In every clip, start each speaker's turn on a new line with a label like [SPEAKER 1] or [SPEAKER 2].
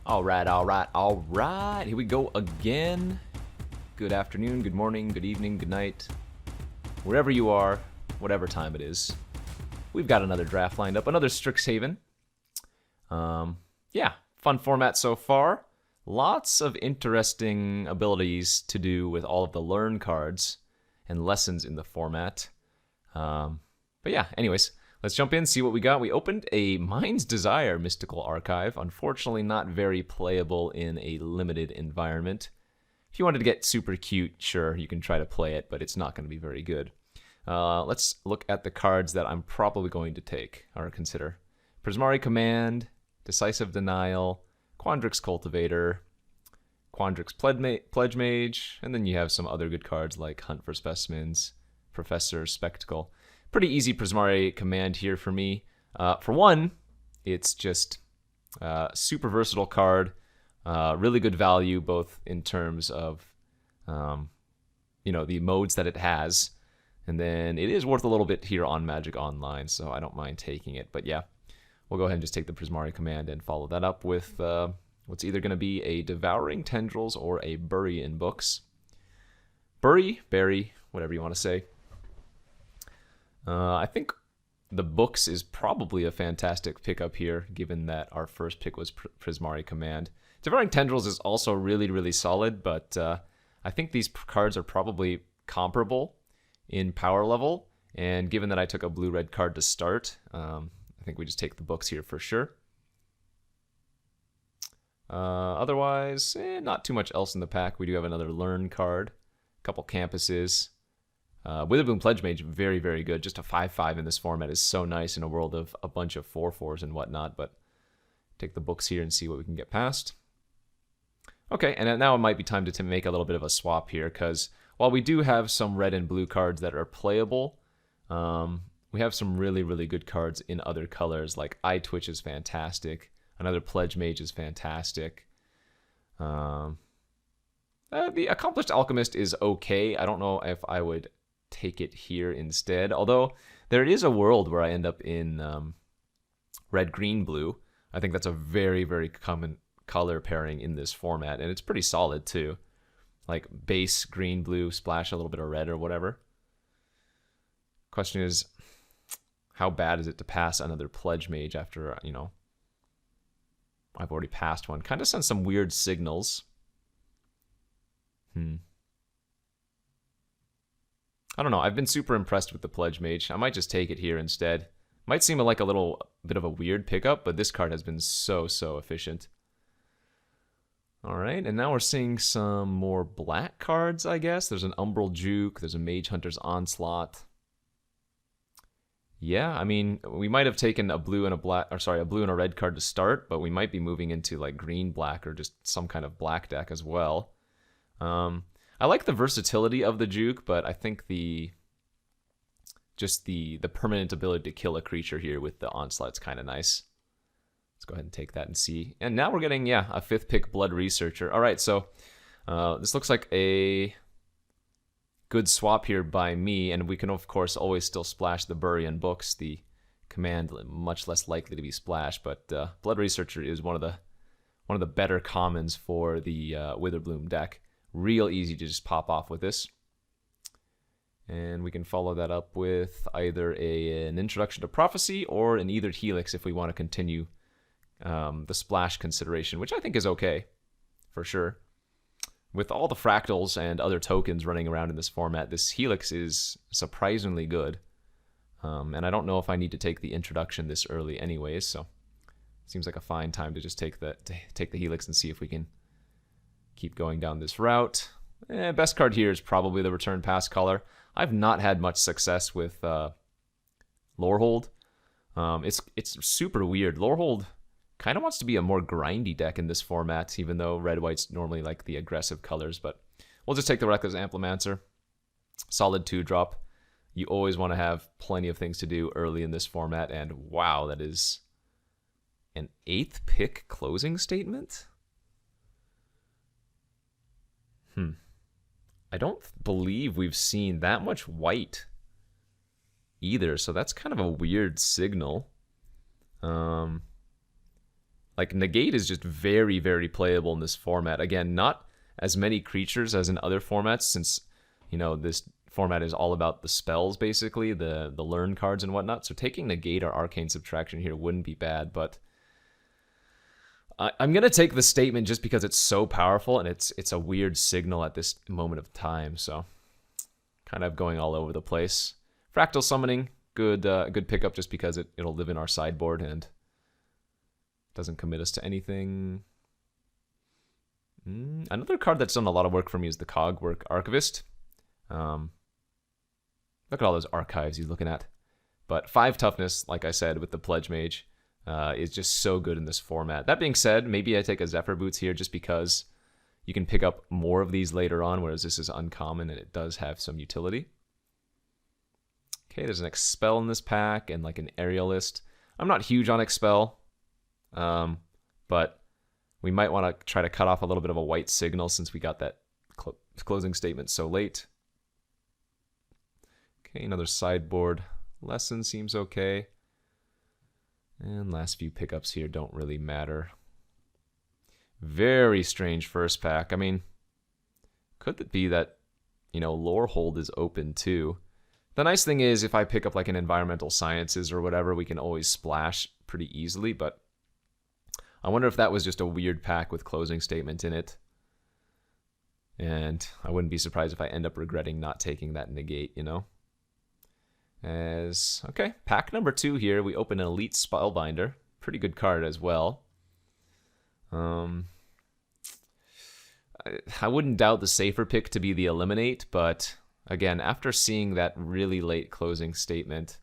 [SPEAKER 1] All right. Here we go again. Good afternoon, good morning, good evening, good night. Wherever you are, whatever time it is. We've got another draft lined up, another Strixhaven. Yeah, fun format so far. Lots of interesting abilities to do with all of the learn cards and lessons in the format. But yeah, anyways, let's jump in, see what we got. We opened a Mind's Desire Mystical Archive. Unfortunately, not very playable in a limited environment. If you wanted to get super cute, sure, you can try to play it, but it's not going to be very good. Let's look at the cards that I'm probably going to take or consider. Prismari Command, Decisive Denial, Quandrix Cultivator, Quandrix Pledge Mage, and then you have some other good cards like Hunt for Specimens, Professor, Spectacle. Pretty easy Prismari Command here for me. For one, it's just a super versatile card, really good value both in terms of the modes that it has, and then it is worth a little bit here on Magic Online, so I don't mind taking it. But yeah, we'll go ahead and just take the Prismari Command and follow that up with what's either going to be a Devouring Tendrils or a Bury in Books. Bury, whatever you want to say. I think the Books is probably a fantastic pickup here, given that our first pick was Prismari Command. Devouring Tendrils is also really, really solid, but I think these cards are probably comparable in power level, and given that I took a blue-red card to start, I think we just take the Books here for sure. Otherwise, not too much else in the pack. We do have another Learn card, a couple Campuses. Witherbloom Pledge Mage, very, very good. Just a 5/5 in this format is so nice in a world of a bunch of 4/4s and whatnot, but take the Books here and see what we can get past. Okay, and now it might be time to make a little bit of a swap here, because while we do have some red and blue cards that are playable, we have some really, really good cards in other colors, like Eye Twitch is fantastic, another Pledge Mage is fantastic. The Accomplished Alchemist is okay. I don't know if I would take it here instead, although there is a world where I end up in red, green, blue. I think that's a very, very common color pairing in this format, and it's pretty solid too. Like base green, blue, splash a little bit of red or whatever. Question is, how bad is it to pass another Pledge Mage after, I've already passed one? Kind of sends some weird signals. I don't know. I've been super impressed with the Pledge Mage. I might just take it here instead. Might seem like a little bit of a weird pickup, but this card has been so efficient. All right, and now we're seeing some more black cards, I guess. There's an Umbral Juke. There's a Mage Hunter's Onslaught. Yeah, I mean, we might have taken a blue and a red card to start, but we might be moving into like green black or just some kind of black deck as well. I like the versatility of the Juke, but I think the permanent ability to kill a creature here with the Onslaught's kind of nice. Let's go ahead and take that and see. And now we're getting, a 5th pick Blood Researcher. All right, so this looks like a good swap here by me, and we can, of course, always still splash the Bury in Books. The command much less likely to be splashed, but Blood Researcher is one of the better commons for the Witherbloom deck. Real easy to just pop off with this. And we can follow that up with either an Introduction to Prophecy or an Ethered Helix if we want to continue the splash consideration, which I think is okay, for sure. With all the fractals and other tokens running around in this format, this Helix is surprisingly good. And I don't know if I need to take the Introduction this early anyways, so seems like a fine time to just take the Helix and see if we can keep going down this route. Best card here is probably the Return Pass Color. I've not had much success with Lorehold. It's super weird. Lorehold kind of wants to be a more grindy deck in this format, even though red-white's normally like the aggressive colors. But we'll just take the Reckless Amplimancer. Solid 2-drop. You always want to have plenty of things to do early in this format, and wow, that is an 8th pick closing statement? I don't believe we've seen that much white either, so that's kind of a weird signal. Like, Negate is just very, very playable in this format. Again, not as many creatures as in other formats, since, you know, this format is all about the spells, basically, the learn cards and whatnot. So taking Negate or Arcane Subtraction here wouldn't be bad, but I'm going to take the statement just because it's so powerful, and it's a weird signal at this moment of time, so kind of going all over the place. Fractal Summoning, good pickup just because it'll live in our sideboard and doesn't commit us to anything. Another card that's done a lot of work for me is the Cogwork Archivist. Look at all those archives he's looking at. But 5 toughness, like I said, with the Pledge Mage, is just so good in this format. That being said, maybe I take a Zephyr Boots here just because you can pick up more of these later on, whereas this is uncommon and it does have some utility. Okay, there's an Expel in this pack and like an Aerialist. I'm not huge on Expel, but we might want to try to cut off a little bit of a white signal since we got that closing statement so late. Okay, another sideboard lesson seems okay. And last few pickups here don't really matter. Very strange first pack. I mean, could it be that, you know, Lorehold is open too? The nice thing is if I pick up like an Environmental Sciences or whatever, we can always splash pretty easily, but I wonder if that was just a weird pack with closing statement in it. And I wouldn't be surprised if I end up regretting not taking that Negate, you know? Okay, pack number 2 here. We open an Elite Spellbinder. Pretty good card as well. I wouldn't doubt the safer pick to be the Eliminate, but again, after seeing that really late closing statement,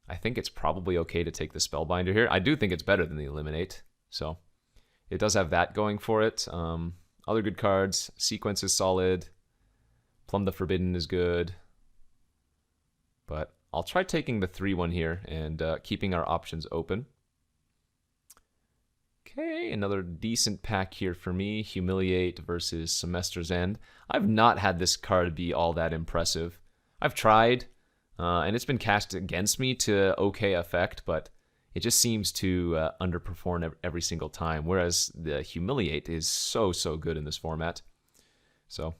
[SPEAKER 1] I think it's probably okay to take the Spellbinder here. I do think it's better than the Eliminate, so it does have that going for it. Other good cards, Sequence is solid, Plumb the Forbidden is good, but I'll try taking the 3-1 here and keeping our options open. Okay, another decent pack here for me. Humiliate versus Semester's End. I've not had this card be all that impressive. I've tried, and it's been cast against me to okay effect, but it just seems to underperform every single time, whereas the Humiliate is so good in this format. So,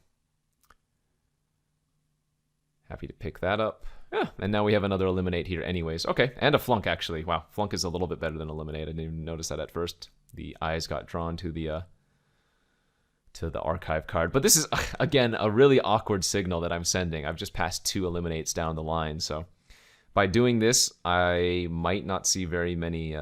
[SPEAKER 1] happy to pick that up. Yeah, and now we have another Eliminate here anyways. Okay, and a Flunk, actually. Wow, Flunk is a little bit better than Eliminate. I didn't even notice that at first. The eyes got drawn to the archive card. But this is, again, a really awkward signal that I'm sending. I've just passed 2 Eliminates down the line, so by doing this, I might not see very many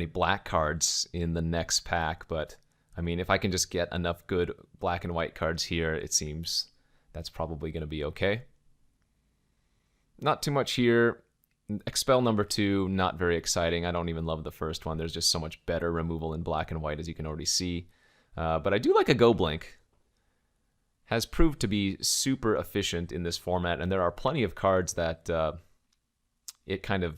[SPEAKER 1] black cards in the next pack, but I mean, if I can just get enough good black and white cards here, it seems that's probably going to be okay. Not too much here. Expel number 2, not very exciting. I don't even love the first one. There's just so much better removal in black and white, as you can already see. But I do like a Go Blink. Has proved to be super efficient in this format, and there are plenty of cards that it kind of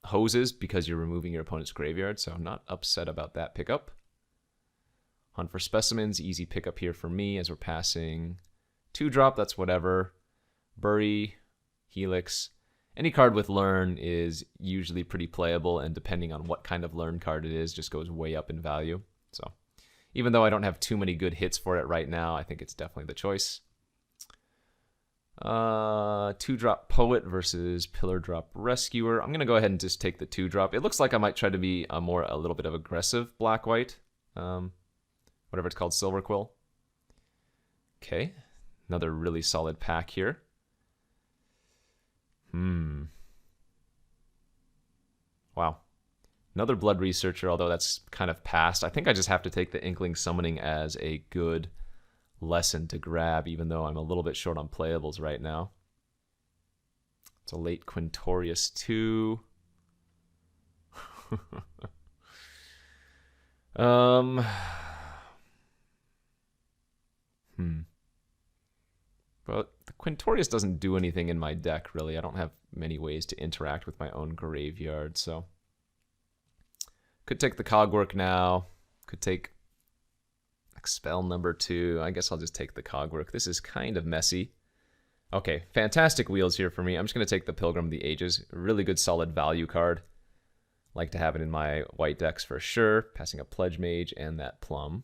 [SPEAKER 1] hoses because you're removing your opponent's graveyard, so I'm not upset about that pickup. Hunt for Specimens, easy pickup here for me as we're passing 2-drop, that's whatever. Bury, Helix. Any card with Learn is usually pretty playable, and depending on what kind of Learn card it is, just goes way up in value. So, even though I don't have too many good hits for it right now, I think it's definitely the choice. 2-drop Poet versus Pillar Drop Rescuer. I'm going to go ahead and just take the 2-drop. It looks like I might try to be a little bit of aggressive black-white. Whatever it's called, Silverquill. Okay. Another really solid pack here. Wow. Another Blood Researcher, although that's kind of past. I think I just have to take the Inkling Summoning as a good lesson to grab, even though I'm a little bit short on playables right now. It's a late Quintorius 2. But the Quintorius doesn't do anything in my deck, really. I don't have many ways to interact with my own graveyard, so could take the Cogwork now. Could take Expel number 2. I guess I'll just take the Cogwork. This is kind of messy. Okay, fantastic wheels here for me. I'm just going to take the Pilgrim of the Ages. Really good solid value card. Like to have it in my white decks for sure. Passing a Pledge Mage and that Plum.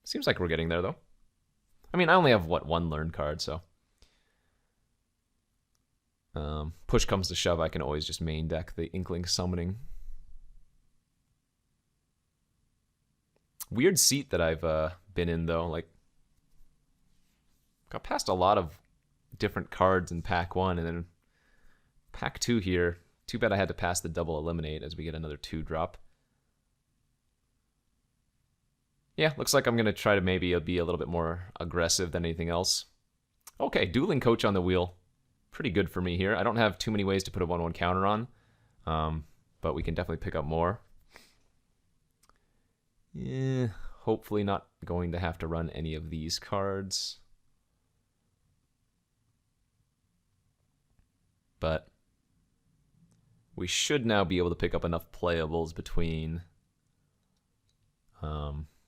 [SPEAKER 1] Seems like we're getting there, though. I mean, I only have, what, one learn card, so... push comes to shove, I can always just main deck the Inkling Summoning. Weird seat that I've been in, though. Like, got past a lot of different cards in Pack 1, and then Pack 2 here. Too bad I had to pass the double eliminate as we get another 2-drop. Yeah, looks like I'm going to try to maybe be a little bit more aggressive than anything else. Okay, Dueling Coach on the wheel. Pretty good for me here. I don't have too many ways to put a 1/1 counter on, but we can definitely pick up more. Yeah, hopefully not going to have to run any of these cards. But we should now be able to pick up enough playables between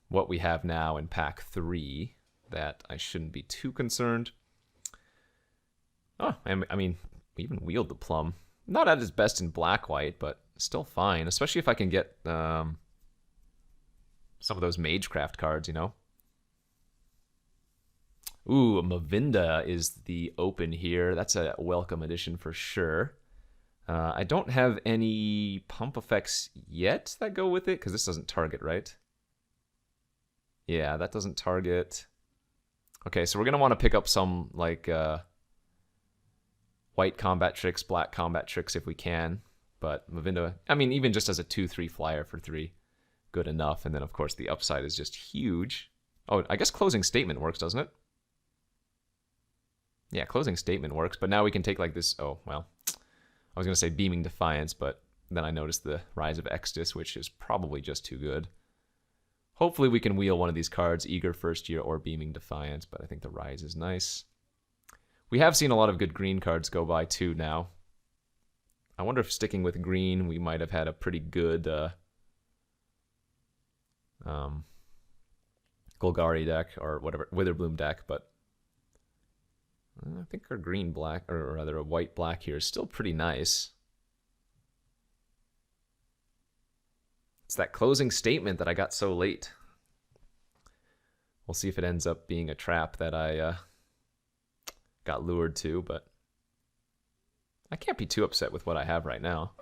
[SPEAKER 1] what we have now in Pack 3 that I shouldn't be too concerned. Oh, I mean, we even wheeled the Plum. Not at its best in black-white, but still fine, especially if I can get some of those Magecraft cards, you know? Ooh, Mavinda is the open here. That's a welcome addition for sure. I don't have any pump effects yet that go with it, because this doesn't target, right? Yeah, that doesn't target. Okay, so we're going to want to pick up some, like, white combat tricks, black combat tricks if we can. But Mavinda, I mean, even just as a 2/3 flyer for 3, good enough. And then, of course, the upside is just huge. Oh, I guess Closing Statement works, doesn't it? Yeah, Closing Statement works, but now we can take, like, this... Oh, well, I was going to say Beaming Defiance, but then I noticed the Rise of Exodus, which is probably just too good. Hopefully we can wheel one of these cards, Eager First Year or Beaming Defiance, but I think the Rise is nice. We have seen a lot of good green cards go by, too, now. I wonder if sticking with green, we might have had a pretty good Golgari deck, or whatever, Witherbloom deck, but I think our green-black, or rather a white-black here is still pretty nice. It's that Closing Statement that I got so late. We'll see if it ends up being a trap that I got lured to, but I can't be too upset with what I have right now.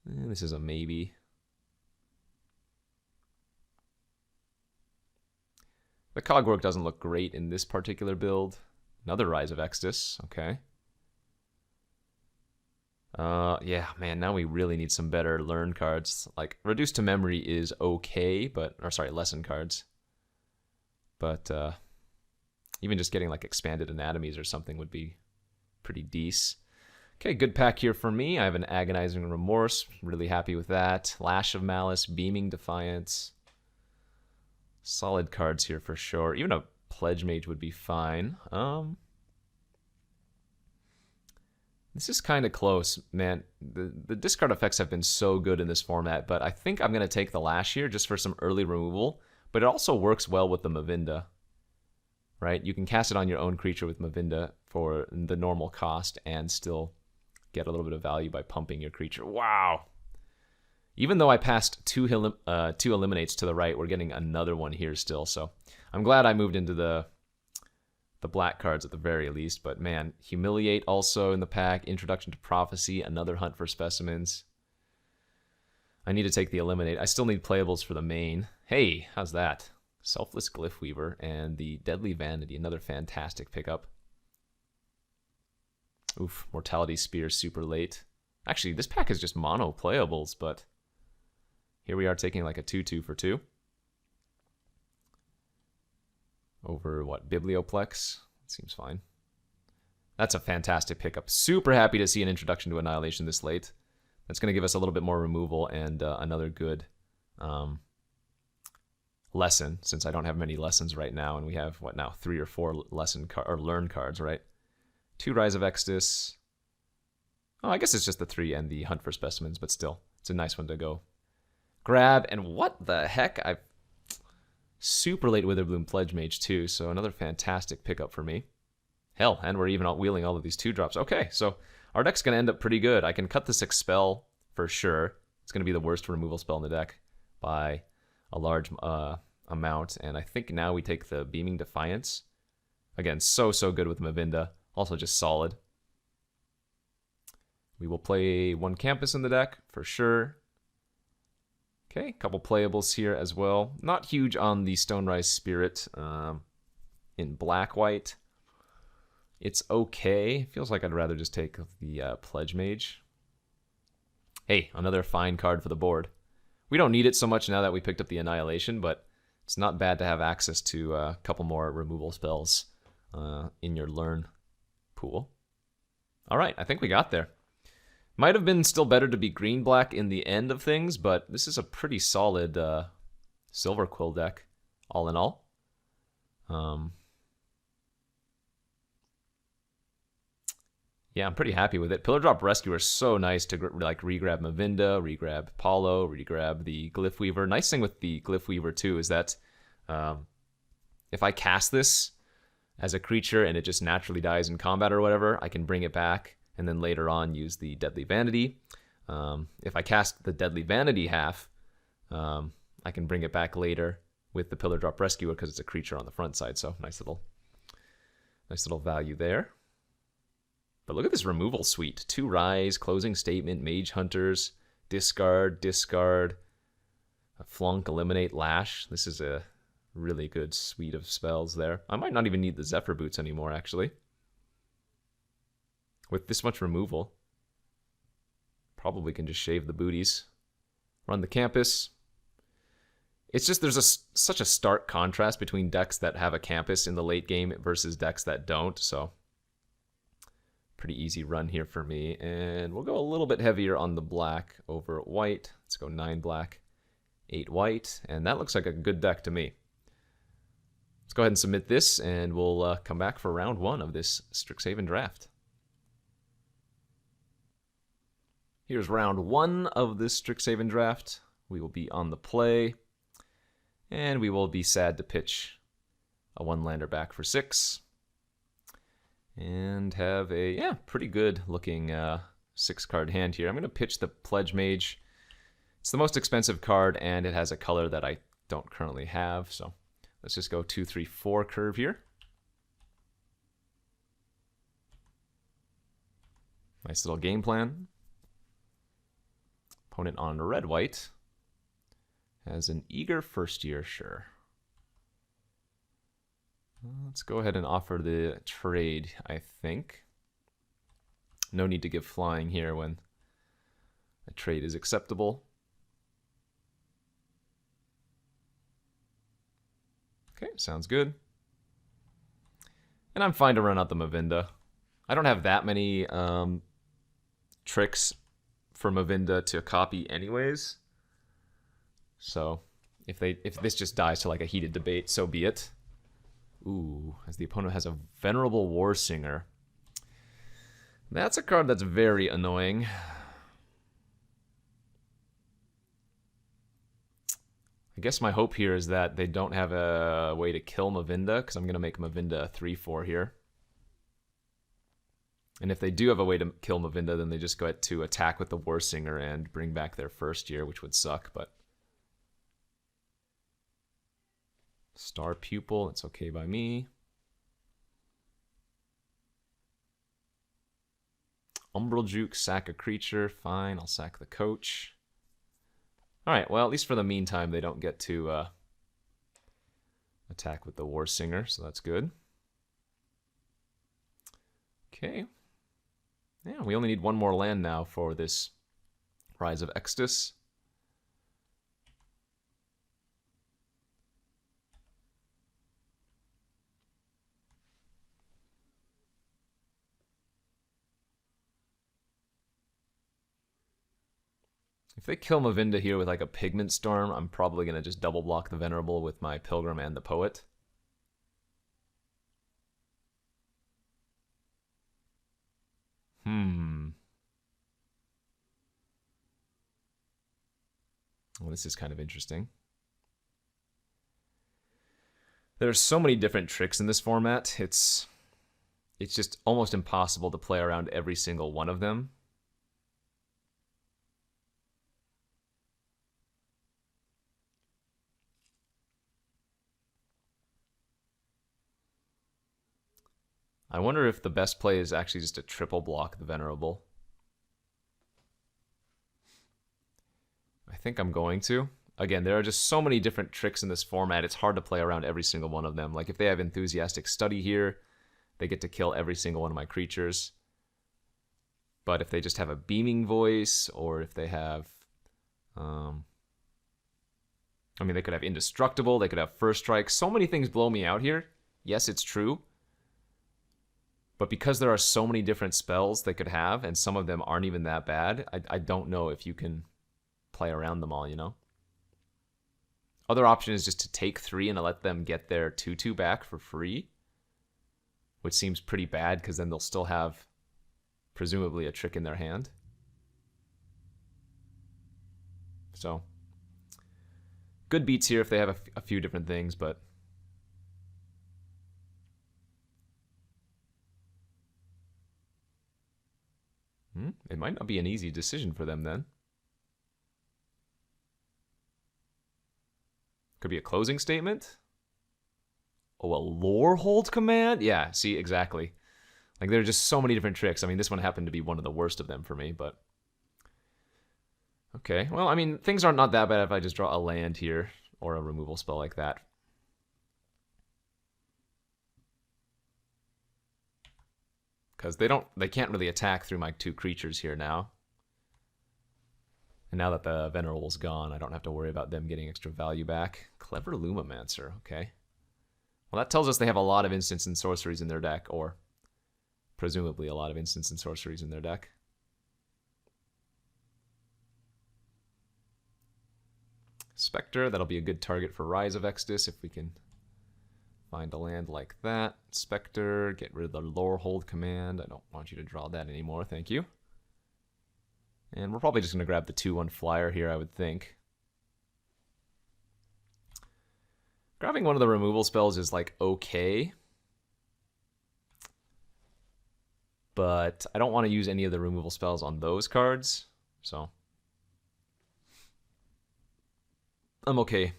[SPEAKER 1] This is a maybe. The Cogwork doesn't look great in this particular build. Another Rise of Exodus, okay. Yeah, man, now we really need some better learn cards. Like, Reduced to Memory is okay, but... Or, sorry, lesson cards. But, even just getting, like, Expanded Anatomies or something would be pretty decent. Okay, good pack here for me. I have an Agonizing Remorse. Really happy with that. Lash of Malice, Beaming Defiance. Solid cards here for sure. Even a Pledge Mage would be fine. This is kind of close, man. The discard effects have been so good in this format, but I think I'm going to take the Lash here just for some early removal. But it also works well with the Mavinda, right? You can cast it on your own creature with Mavinda for the normal cost and still get a little bit of value by pumping your creature. Wow! Even though I passed two eliminates to the right, we're getting another one here still. So I'm glad I moved into the black cards at the very least. But man, Humiliate also in the pack. Introduction to Prophecy, another Hunt for Specimens. I need to take the Eliminate. I still need playables for the main. Hey, how's that? Selfless Glyphweaver and the Deadly Vanity, another fantastic pickup. Oof, Mortality Spear super late. Actually, this pack is just mono playables, but here we are taking like a 2/2 for 2. Over, what, Biblioplex? Seems fine. That's a fantastic pickup. Super happy to see an Introduction to Annihilation this late. That's going to give us a little bit more removal and another good lesson, since I don't have many lessons right now, and we have, what now, 3 or 4 lesson or learn cards, right? 2 Rise of Exodus. Oh, I guess it's just the 3 and the Hunt for Specimens, but still, it's a nice one to go grab. And what the heck? I've super late Witherbloom Pledge Mage too, so another fantastic pickup for me. Hell, and we're even wheeling all of these 2-drops. Okay, so our deck's going to end up pretty good. I can cut this Expel for sure. It's going to be the worst removal spell in the deck by a large amount. And I think now we take the Beaming Defiance. Again, so good with Mavinda. Also just solid. We will play one Campus in the deck for sure. Okay, a couple playables here as well. Not huge on the Stonerise Spirit in black-white. It's okay. Feels like I'd rather just take the Pledge Mage. Hey, another fine card for the board. We don't need it so much now that we picked up the Annihilation, but it's not bad to have access to a couple more removal spells in your learn pool. All right, I think we got there. Might have been still better to be green-black in the end of things, but this is a pretty solid Silverquill deck, all in all. Yeah, I'm pretty happy with it. Pillar Drop Rescuer is so nice to like regrab Mavinda, regrab Paulo, regrab the Glyph Weaver. Nice thing with the Glyph Weaver too is that if I cast this as a creature and it just naturally dies in combat or whatever, I can bring it back and then later on use the Deadly Vanity. If I cast the Deadly Vanity half, I can bring it back later with the Pillar Drop Rescuer because it's a creature on the front side. So nice little value there. But look at this removal suite. 2 Rise, Closing Statement, Mage Hunters, discard, Flunk, Eliminate, Lash. This is a really good suite of spells there. I might not even need the Zephyr Boots anymore, actually. With this much removal, probably can just shave the booties. Run the Campus. It's just there's such a stark contrast between decks that have a Campus in the late game versus decks that don't, so pretty easy run here for me. And we'll go a little bit heavier on the black over white. Let's go 9 black, 8 white, and that looks like a good deck to me. Let's go ahead and submit this, and we'll come back for round 1 of this Strixhaven draft. Here's round 1 of this Strixhaven draft. We will be on the play, and we will be sad to pitch a 1-lander back for 6. And have a, pretty good looking 6-card hand here. I'm going to pitch the Pledge Mage. It's the most expensive card, and it has a color that I don't currently have. So let's just go 2, 3, 4 curve here. Nice little game plan. Opponent on red-white has an eager first year, sure. Let's go ahead and offer the trade, I think. No need to give flying here when a trade is acceptable. Okay, sounds good. And I'm fine to run out the Mavinda. I don't have that many tricks for Mavinda to copy anyways. So if this just dies to like a heated debate, so be it. Ooh, as the opponent has a Venerable Warsinger. That's a card that's very annoying. I guess my hope here is that they don't have a way to kill Mavinda, because I'm going to make Mavinda a 3/4 here. And if they do have a way to kill Mavinda, then they just go to attack with the Warsinger and bring back their first year, which would suck, but Star Pupil, it's okay by me. Umbral Juke, sack a creature. Fine, I'll sack the coach. Alright, well, at least for the meantime, they don't get to attack with the Warsinger, so that's good. Okay. Yeah, we only need 1 more land now for this Rise of Extus. If they kill Mavinda here with like a Pigment Storm, I'm probably going to just double block the Venerable with my Pilgrim and the Poet. Well, this is kind of interesting. There's so many different tricks in this format. It's it's just almost impossible to play around every single one of them. I wonder if the best play is actually just to triple block the Venerable. I think I'm going to. Again, there are just so many different tricks in this format, it's hard to play around every single one of them. Like if they have Enthusiastic Study here, they get to kill every single one of my creatures. But if they just have a Beaming Voice, or if they have... I mean, they could have Indestructible, they could have First Strike. So many things blow me out here. Yes, it's true. But because there are so many different spells they could have, and some of them aren't even that bad, I don't know if you can play around them all, you know? Other option is just to take 3 and let them get their 2/2 back for free, which seems pretty bad because then they'll still have presumably a trick in their hand. So, good beats here if they have a few different things, but... it might not be an easy decision for them then. Could be a closing statement. Oh, a lore hold command? Yeah, see, exactly. Like, there are just so many different tricks. I mean, this one happened to be one of the worst of them for me, but... okay, well, I mean, things are not that bad if I just draw a land here, or a removal spell like that. Because they can't really attack through my 2 creatures here now. And now that the Venerable's gone, I don't have to worry about them getting extra value back. Clever Lumomancer, okay. Well, that tells us they have a lot of instants and sorceries in their deck, or presumably a lot of instants and sorceries in their deck. Spectre, that'll be a good target for Rise of Exodus if we can find a land like that. Spectre, get rid of the lore hold command. I don't want you to draw that anymore, thank you. And we're probably just going to grab the 2/1 flyer here, I would think. Grabbing one of the removal spells is, like, okay. But I don't want to use any of the removal spells on those cards, so... I'm okay.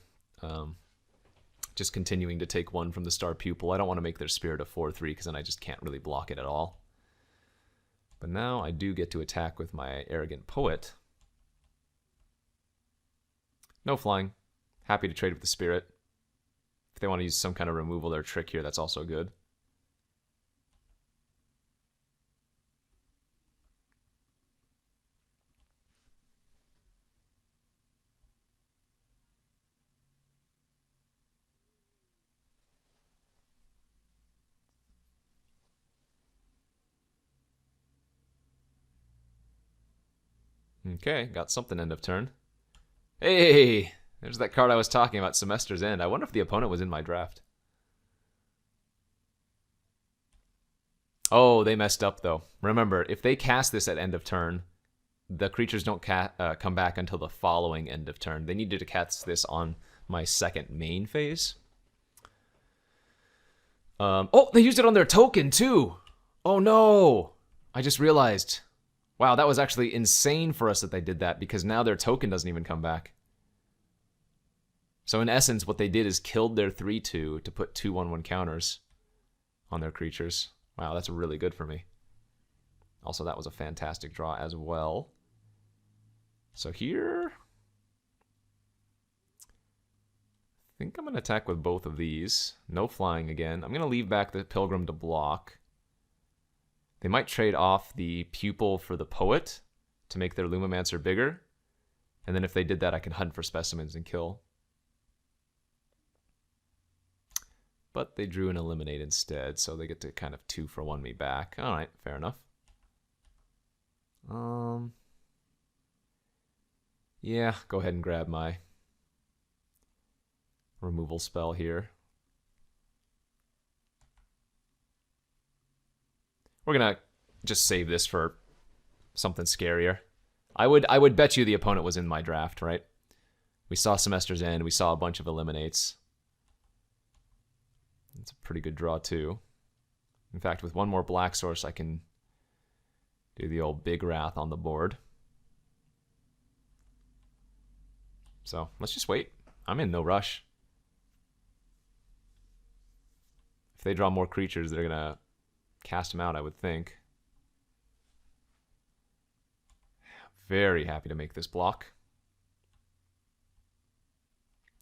[SPEAKER 1] Just continuing to take 1 from the Star Pupil. I don't want to make their Spirit a 4/3, because then I just can't really block it at all. But now I do get to attack with my Arrogant Poet. No flying. Happy to trade with the Spirit. If they want to use some kind of removal or trick here, that's also good. Okay, got something end of turn. Hey! There's that card I was talking about, Semester's End. I wonder if the opponent was in my draft. Oh, they messed up, though. Remember, if they cast this at end of turn, the creatures don't come back until the following end of turn. They needed to cast this on my second main phase. Oh, they used it on their token, too! Oh, no! I just realized... wow, that was actually insane for us that they did that, because now their token doesn't even come back. So in essence, what they did is killed their 3/2 to put 2/1/1 counters on their creatures. Wow, that's really good for me. Also, that was a fantastic draw as well. So here... I think I'm going to attack with both of these. No flying again. I'm going to leave back the Pilgrim to block. They might trade off the Pupil for the Poet to make their Lumomancer bigger. And then if they did that, I can hunt for specimens and kill. But they drew an Eliminate instead, so they get to kind of 2-for-1 me back. Alright, fair enough. Yeah, go ahead and grab my removal spell here. We're gonna just save this for something scarier. I would bet you the opponent was in my draft, right? We saw Semester's End, we saw a bunch of eliminates. It's a pretty good draw too. In fact, with one more black source, I can do the old big wrath on the board. So let's just wait. I'm in no rush. If they draw more creatures, they're gonna cast them out, I would think. Very happy to make this block.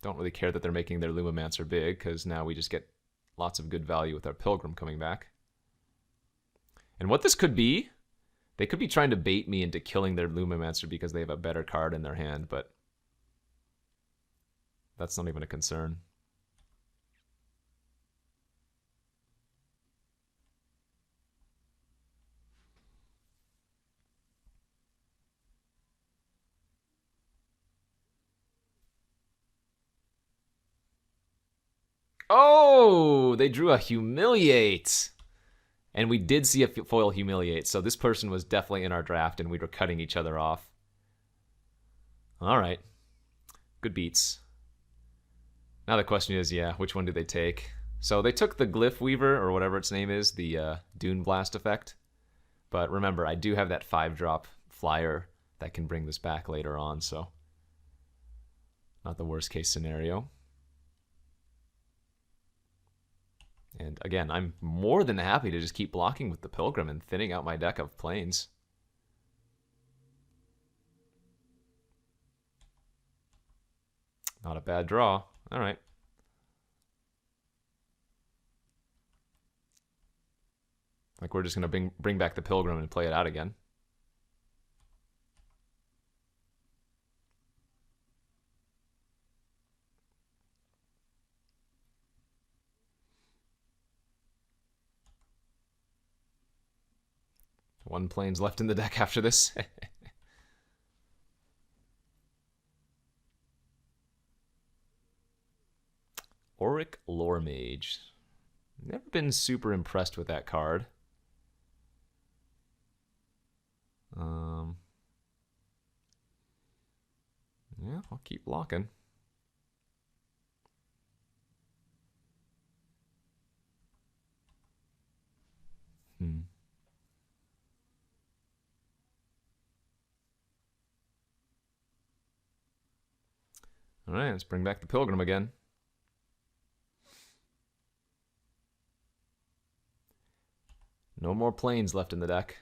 [SPEAKER 1] Don't really care that they're making their Lumimancer big, because now we just get lots of good value with our Pilgrim coming back. And what this could be, they could be trying to bait me into killing their Lumimancer because they have a better card in their hand, but that's not even a concern. Oh, they drew a Humiliate. And we did see a foil Humiliate, so this person was definitely in our draft and we were cutting each other off. All right. Good beats. Now the question is, yeah, which one did they take? So they took the Glyph Weaver, or whatever its name is, the Dune Blast effect. But remember, I do have that 5-drop flyer that can bring this back later on, so not the worst case scenario. And again, I'm more than happy to just keep blocking with the Pilgrim and thinning out my deck of planes. Not a bad draw. All right. Like we're just going to bring back the Pilgrim and play it out again. One plane's left in the deck after this. Auric Lore Mage. Never been super impressed with that card. Yeah, I'll keep blocking. All right, let's bring back the Pilgrim again. No more planes left in the deck.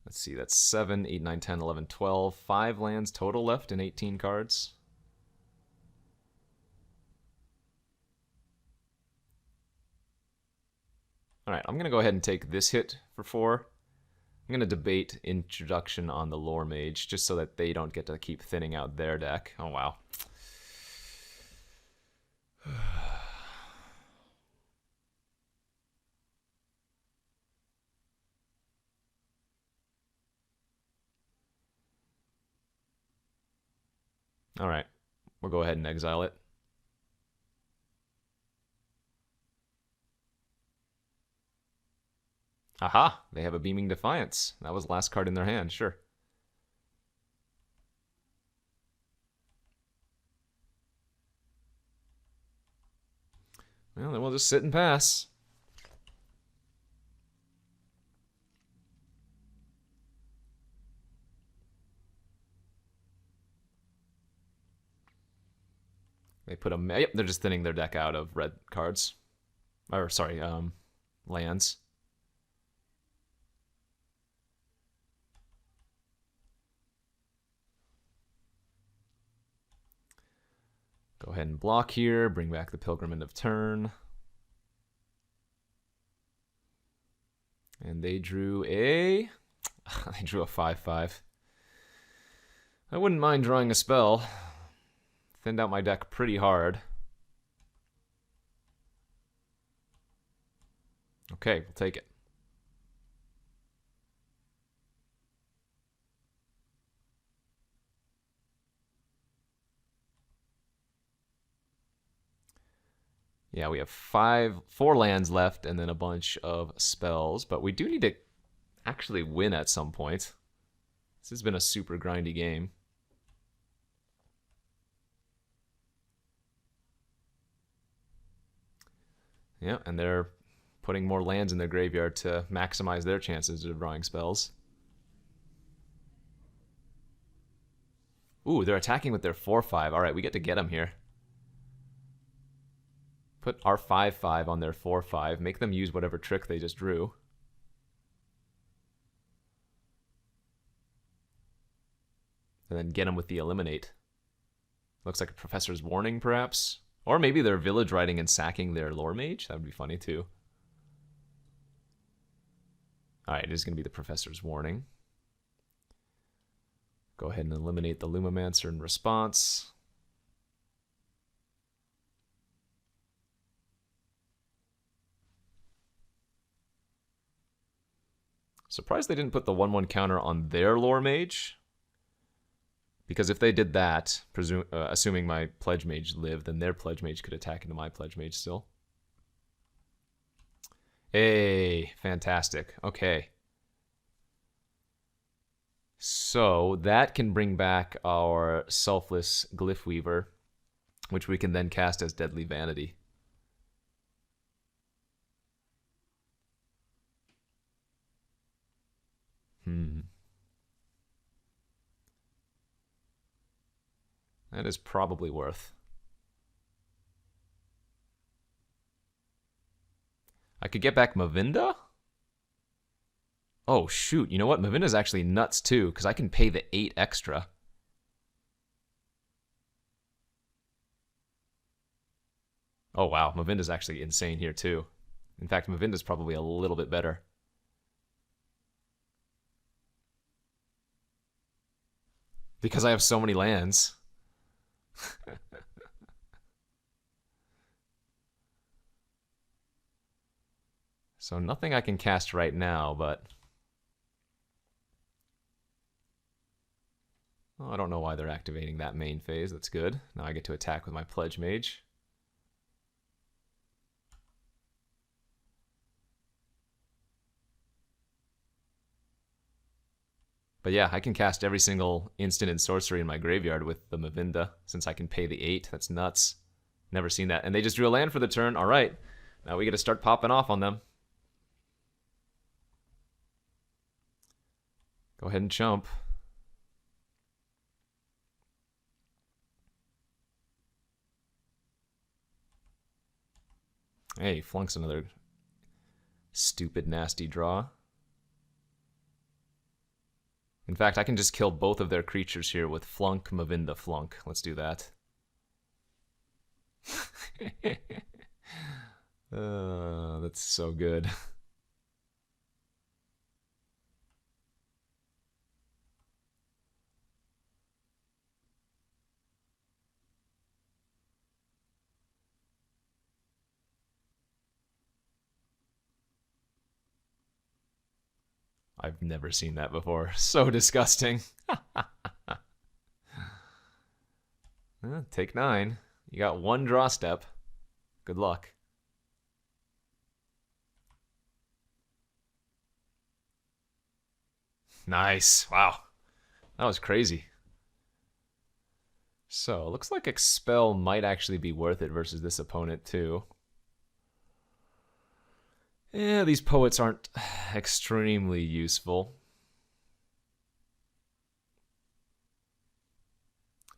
[SPEAKER 1] Let's see, that's 7, 8, 9, 10, 11, 12. 5 lands total left in 18 cards. All right, I'm going to go ahead and take this hit for 4. I'm going to debate introduction on the Lore Mage, just so that they don't get to keep thinning out their deck. Oh, wow. All right, we'll go ahead and exile it. Aha, they have a Beaming Defiance. That was the last card in their hand, sure. Well, then we'll just sit and pass. They put a... Yep, they're just thinning their deck out of red cards. Or, sorry, lands. Go ahead and block here, bring back the Pilgrim end of turn. And they drew a... they drew a 5/5. I wouldn't mind drawing a spell. Thinned out my deck pretty hard. Okay, we'll take it. Yeah, we have 4 lands left and then a bunch of spells, but we do need to actually win at some point. This has been a super grindy game. Yeah, and they're putting more lands in their graveyard to maximize their chances of drawing spells. Ooh, they're attacking with their 4/5. All right, we get to get them here. Put our 5/5 on their 4/5. Make them use whatever trick they just drew. And then get them with the eliminate. Looks like a Professor's Warning, perhaps. Or maybe they're village riding and sacking their lore mage. That would be funny, too. Alright, it is going to be the Professor's Warning. Go ahead and eliminate the Lumomancer in response. Surprised they didn't put the 1/1 counter on their lore mage. Because if they did that, assuming my Pledge Mage lived, then their Pledge Mage could attack into my Pledge Mage still. Hey, fantastic. Okay. So that can bring back our Selfless Glyph Weaver, which we can then cast as Deadly Vanity. That is probably worth. I could get back Mavinda? Oh, shoot. You know what? Mavinda's actually nuts, too, because I can pay the 8 extra. Oh, wow. Mavinda's actually insane here, too. In fact, Mavinda's probably a little bit better. Because I have so many lands. So nothing I can cast right now, but... Oh, I don't know why they're activating that main phase. That's good. Now I get to attack with my Pledge Mage. But yeah, I can cast every single instant and sorcery in my graveyard with the Mavinda, since I can pay the 8. That's nuts. Never seen that. And they just drew a land for the turn. All right. Now we get to start popping off on them. Go ahead and chump. Hey, flunks another stupid, nasty draw. In fact, I can just kill both of their creatures here with Flunk, Mavinda, Flunk. Let's do that. That's so good. I've never seen that before. So disgusting. Take 9. You got 1 draw step. Good luck. Nice. Wow. That was crazy. So, looks like Expel might actually be worth it versus this opponent, too. Yeah, these poets aren't extremely useful.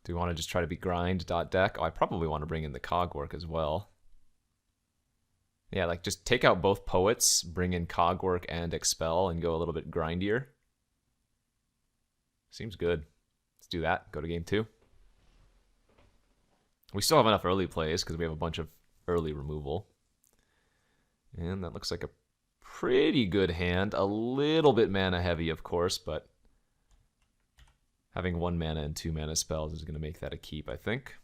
[SPEAKER 1] Do we want to just try to be grind.deck? Oh, I probably want to bring in the Cogwork as well. Yeah, like just take out both poets, bring in Cogwork and Expel, and go a little bit grindier. Seems good. Let's do that. Go to game 2. We still have enough early plays because we have a bunch of early removal. And that looks like a pretty good hand. A little bit mana heavy, of course, but having 1 mana and 2 mana spells is going to make that a keep, I think.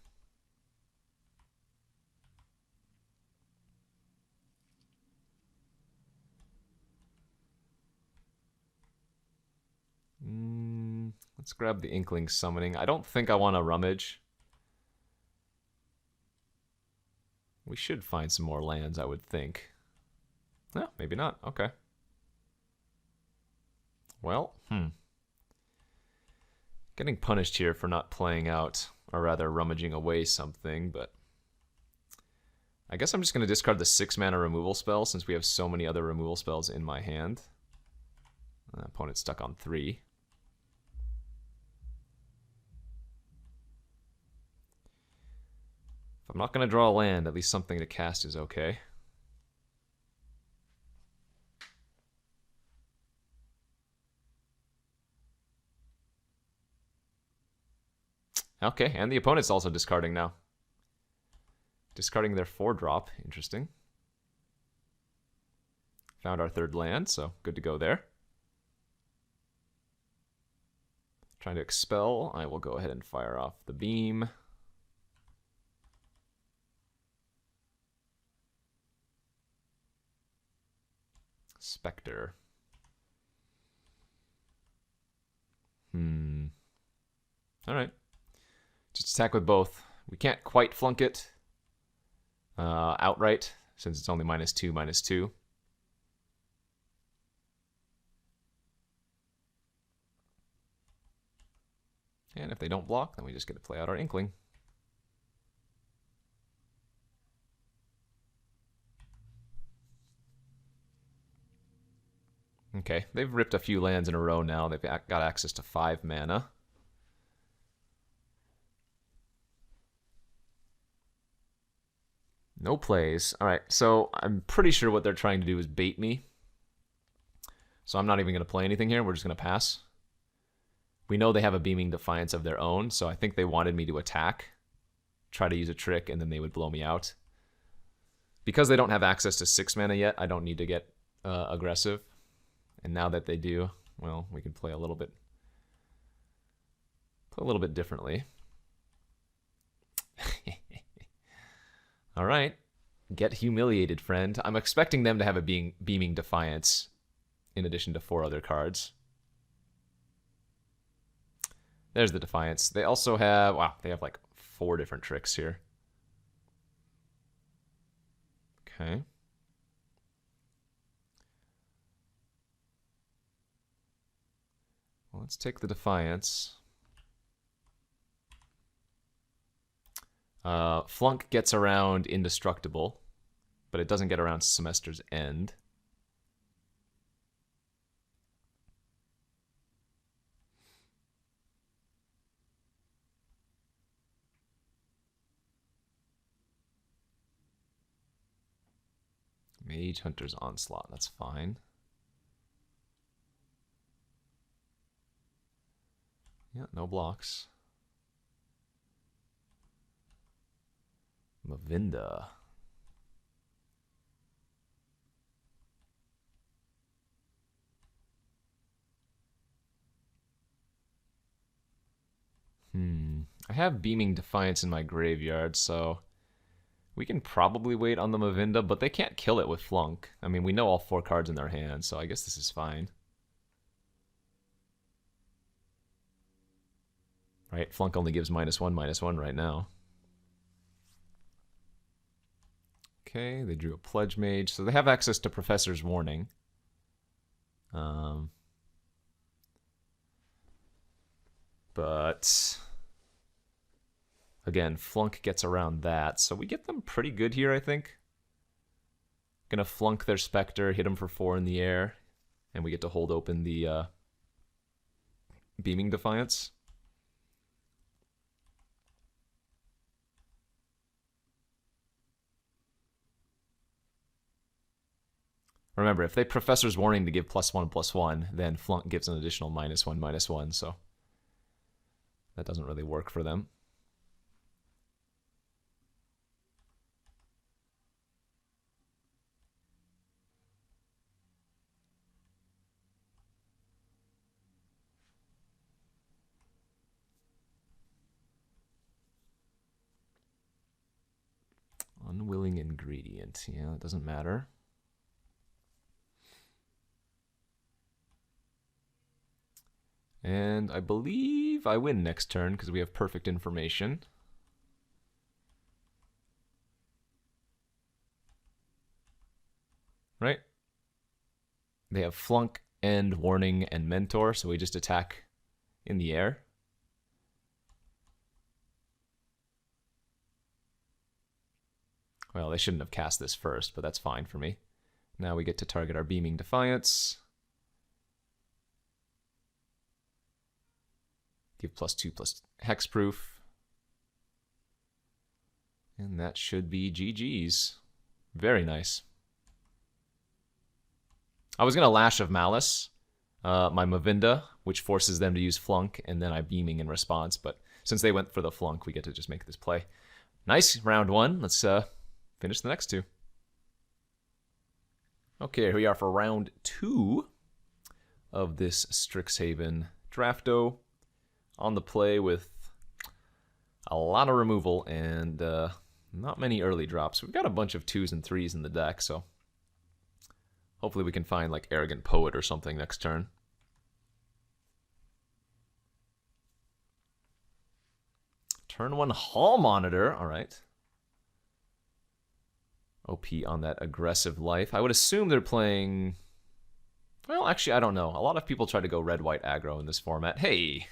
[SPEAKER 1] Let's grab the Inkling Summoning. I don't think I want to rummage. We should find some more lands, I would think. No, maybe not. Okay. Well, getting punished here for not playing out, or rather rummaging away something, but I guess I'm just going to discard the 6 mana removal spell since we have so many other removal spells in my hand. Opponent's stuck on 3. If I'm not going to draw a land, at least something to cast is okay. Okay, and the opponent's also discarding now. Discarding their 4-drop. Interesting. Found our 3rd land, so good to go there. Trying to expel. I will go ahead and fire off the beam. Spectre. Alright. Just attack with both. We can't quite flunk it outright, since it's only -2, -2. And if they don't block, then we just get to play out our Inkling. Okay, they've ripped a few lands in a row now. They've got access to 5 mana. No plays. Alright, so I'm pretty sure what they're trying to do is bait me. So I'm not even going to play anything here. We're just going to pass. We know they have a Beaming Defiance of their own, so I think they wanted me to attack, try to use a trick, and then they would blow me out. Because they don't have access to 6 mana yet, I don't need to get aggressive. And now that they do, well, we can play a little bit differently. All right. Get humiliated, friend. I'm expecting them to have a Beaming Defiance in addition to 4 other cards. There's the Defiance. They also have, wow, they have like 4 different tricks here. Okay. Well, let's take the Defiance. Flunk gets around Indestructible, but it doesn't get around Semester's End. Mage Hunter's Onslaught, that's fine. Yeah, no blocks. Mavinda. I have Beaming Defiance in my graveyard, so we can probably wait on the Mavinda, but they can't kill it with Flunk. I mean, we know all 4 cards in their hand, so I guess this is fine. Right, Flunk only gives -1/-1 right now. Okay, they drew a Pledge Mage, so they have access to Professor's Warning. But again, Flunk gets around that, so we get them pretty good here, I think. Gonna Flunk their Spectre, hit them for 4 in the air, and we get to hold open the Beaming Defiance. Remember, if they Professor's Warning to give +1/+1, then Flunk gives an additional -1/-1, so that doesn't really work for them. Unwilling Ingredient. Yeah, it doesn't matter. And I believe I win next turn because we have perfect information. Right? They have Flunk, End, Warning, and Mentor, so we just attack in the air. Well, they shouldn't have cast this first, but that's fine for me. Now we get to target our Beaming Defiance. Give +2/+ hexproof. And that should be GG's. Very nice. I was going to Lash of Malice, my Mavinda, which forces them to use Flunk, and then I Beaming in response. But since they went for the Flunk, we get to just make this play. Nice, round one. Let's finish the next two. Okay, here we are for round two of this Strixhaven Drafto. On the play with a lot of removal and not many early drops. We've got a bunch of 2s and 3s in the deck, so hopefully we can find like Arrogant Poet or something next turn. Turn 1 Hall Monitor, all right. OP on that aggressive life. I would assume they're playing... Well, actually, I don't know. A lot of people try to go red-white aggro in this format. Hey!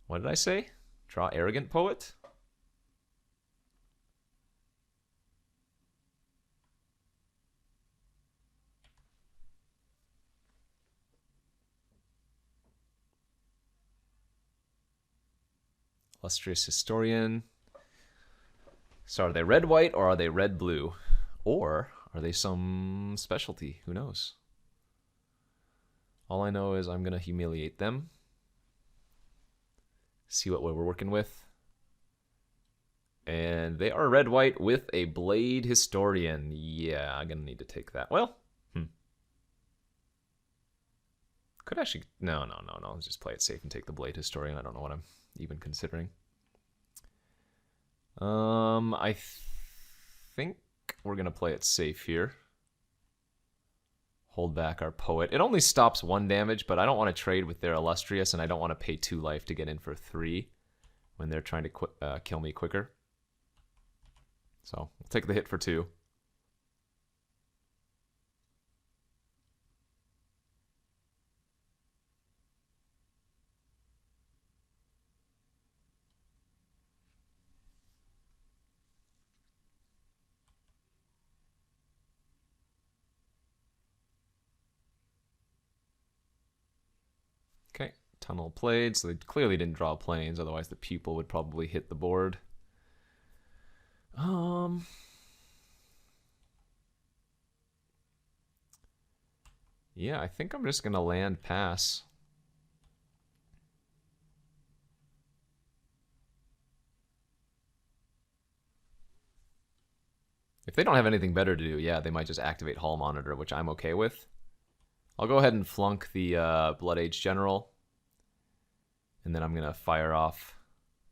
[SPEAKER 1] What did I say? Draw Arrogant Poet? Illustrious Historian. So are they red-white or are they red-blue? Or are they some specialty? Who knows? All I know is I'm going to humiliate them. See what we're working with. And they are red-white with a Blade Historian. Yeah, I'm going to need to take that. Well, could actually... No. Let's just play it safe and take the Blade Historian. I don't know what I'm even considering. I think we're going to play it safe here. Hold back our Poet. It only stops 1 damage, but I don't want to trade with their Illustrious, and I don't want to pay 2 life to get in for 3 when they're trying to kill me quicker. So we'll take the hit for 2. Okay, tunnel played, so they clearly didn't draw planes, otherwise the pupil would probably hit the board. Yeah, I think I'm just gonna land pass. If they don't have anything better to do, yeah, they might just activate Hall Monitor, which I'm okay with. I'll go ahead and flunk the Blood Age General. And then I'm going to fire off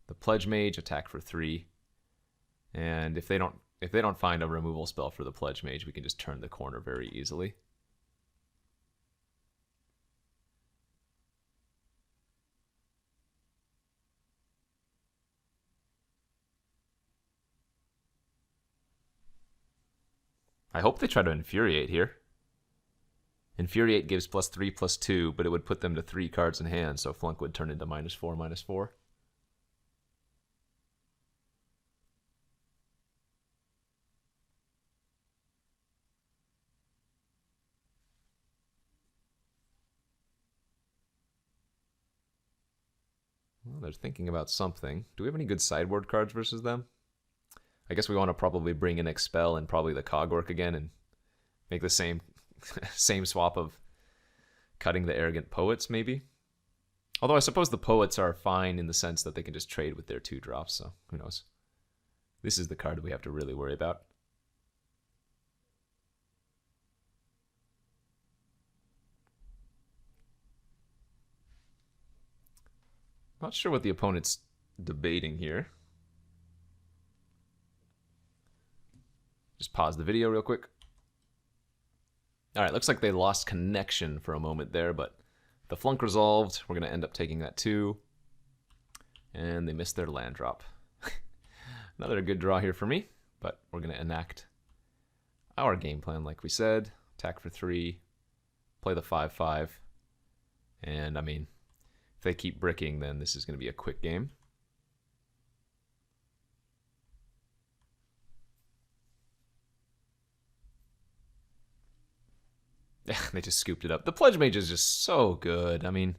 [SPEAKER 1] the Pledge Mage, attack for 3. And if they don't find a removal spell for the Pledge Mage, we can just turn the corner very easily. I hope they try to Infuriate here. Infuriate gives +3/+2, but it would put them to 3 cards in hand, so Flunk would turn into -4/-4. Well, they're thinking about something. Do we have any good sideboard cards versus them? I guess we want to probably bring in Expel and probably the Cogwork again and make the same swap of cutting the Arrogant Poets, maybe. Although I suppose the Poets are fine in the sense that they can just trade with their 2 drops, so who knows. This is the card we have to really worry about. Not sure what the opponent's debating here. Just pause the video real quick. Alright, looks like they lost connection for a moment there, but the Flunk resolved. We're going to end up taking that too. And they missed their land drop. Another good draw here for me, but we're going to enact our game plan like we said. Attack for 3, play the 5/5, and I mean, if they keep bricking, then this is going to be a quick game. They just scooped it up. The Pledge Mage is just so good. I mean,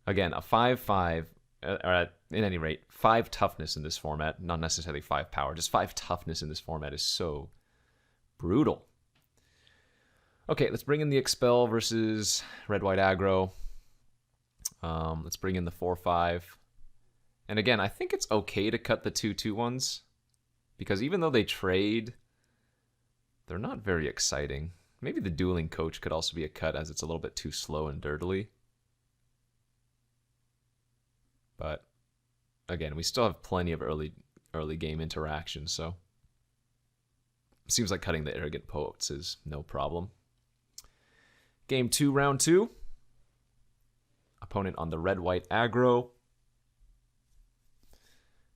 [SPEAKER 1] again, a 5/5, or at any rate, 5 toughness in this format, not necessarily 5 power, just 5 toughness in this format is so brutal. Okay, let's bring in the Expel versus red-white aggro. Let's bring in the 4/5. And again, I think it's okay to cut the 2/2 ones, because even though they trade, they're not very exciting. Maybe the Dueling Coach could also be a cut, as it's a little bit too slow and dirtily. But again, we still have plenty of early game interaction, so it seems like cutting the Arrogant Poets is no problem. Game 2, round 2. Opponent on the red-white aggro.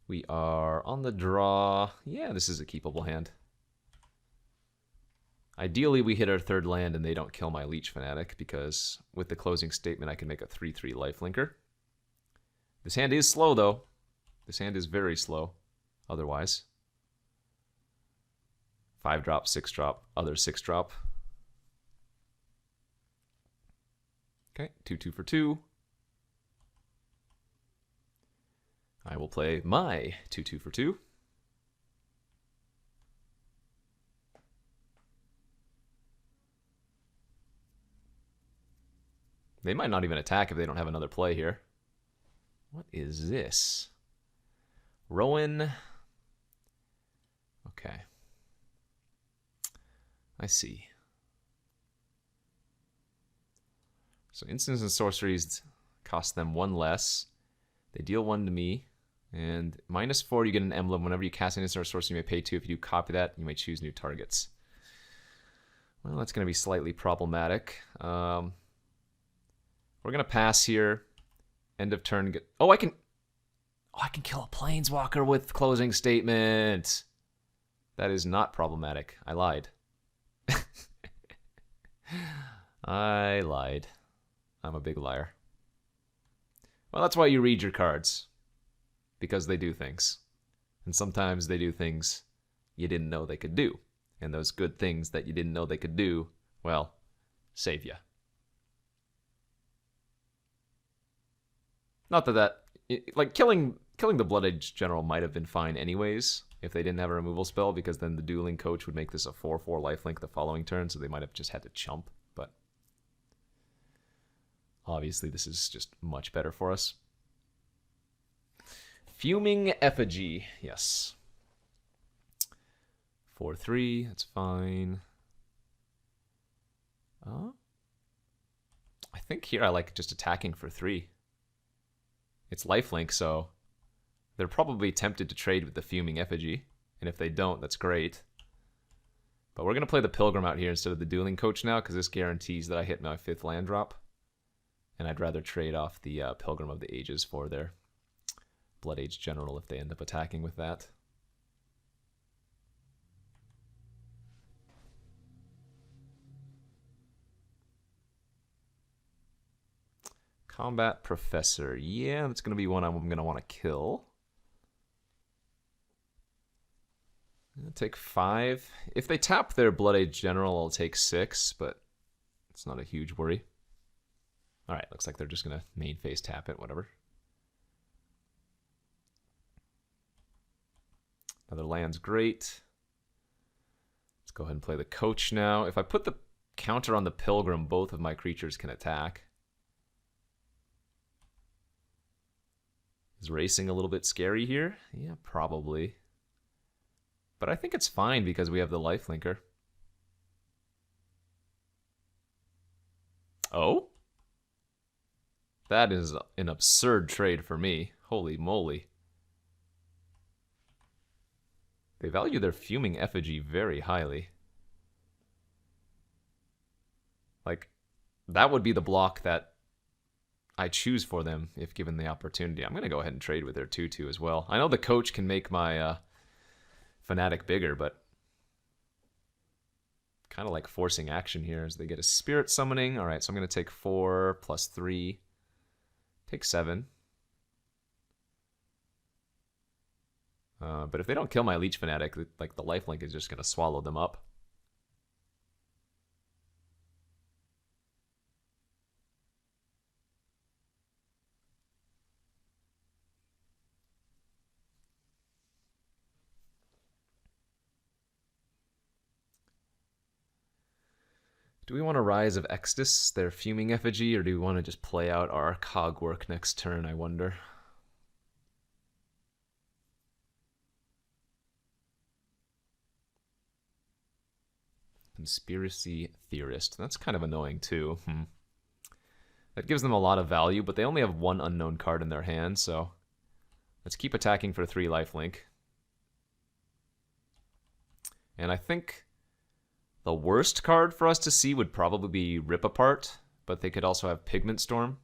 [SPEAKER 1] We are on the draw. Yeah, this is a keepable hand. Ideally, we hit our 3rd land and they don't kill my Leech Fanatic, because with the closing statement, I can make a 3/3 lifelinker. This hand is slow, though. This hand is very slow, otherwise. 5-drop, 6-drop, other 6-drop. Okay, 2/2 for 2. I will play my 2/2 for 2. They might not even attack if they don't have another play here. What is this? Rowan. Okay. I see. So instants and sorceries cost them 1 less. They deal 1 to me. And -4, you get an emblem. Whenever you cast an instant or sorcery, you may pay 2. If you do copy that, you may choose new targets. Well, that's going to be slightly problematic. We're going to pass here. End of turn. Oh, I can kill a Planeswalker with closing statement. That is not problematic. I lied. I lied. I'm a big liar. Well, that's why you read your cards. Because they do things. And sometimes they do things you didn't know they could do. And those good things that you didn't know they could do, well, save you. Not that like, killing the Blood-Age General might have been fine anyways, if they didn't have a removal spell, because then the Dueling Coach would make this a 4/4 lifelink the following turn, so they might have just had to chump, but obviously this is just much better for us. Fuming Effigy, yes. 4/3, that's fine. I think here I like just attacking for 3. It's lifelink, so they're probably tempted to trade with the Fuming Effigy, and if they don't, that's great. But we're going to play the Pilgrim out here instead of the Dueling Coach now, because this guarantees that I hit my 5th land drop, and I'd rather trade off the Pilgrim of the Ages for their Blood-Age General if they end up attacking with that. Combat Professor. Yeah, that's going to be one I'm going to want to kill. I'll take 5. If they tap their Blood-Age General, I'll take 6, but it's not a huge worry. Alright, looks like they're just going to main phase tap it, whatever. Another land's great. Let's go ahead and play the Coach now. If I put the counter on the Pilgrim, both of my creatures can attack. Is racing a little bit scary here? Yeah, probably. But I think it's fine because we have the lifelinker. Oh? That is an absurd trade for me. Holy moly. They value their Fuming Effigy very highly. Like, that would be the block that I choose for them if given the opportunity. I'm going to go ahead and trade with their 2/2 as well. I know the Coach can make my Fanatic bigger, but kind of like forcing action here as they get a Spirit Summoning. All right, so I'm going to take 4 plus 3. Take 7. But if they don't kill my Leech Fanatic, like the lifelink is just going to swallow them up. Do we want to Rise of Exodus, their fuming effigy, or do we want to just play out our cog work next turn, I wonder? Conspiracy Theorist. That's kind of annoying, too. That gives them a lot of value, but they only have one unknown card in their hand, so let's keep attacking for 3 lifelink. And I think the worst card for us to see would probably be Rip Apart, but they could also have Pigment Storm.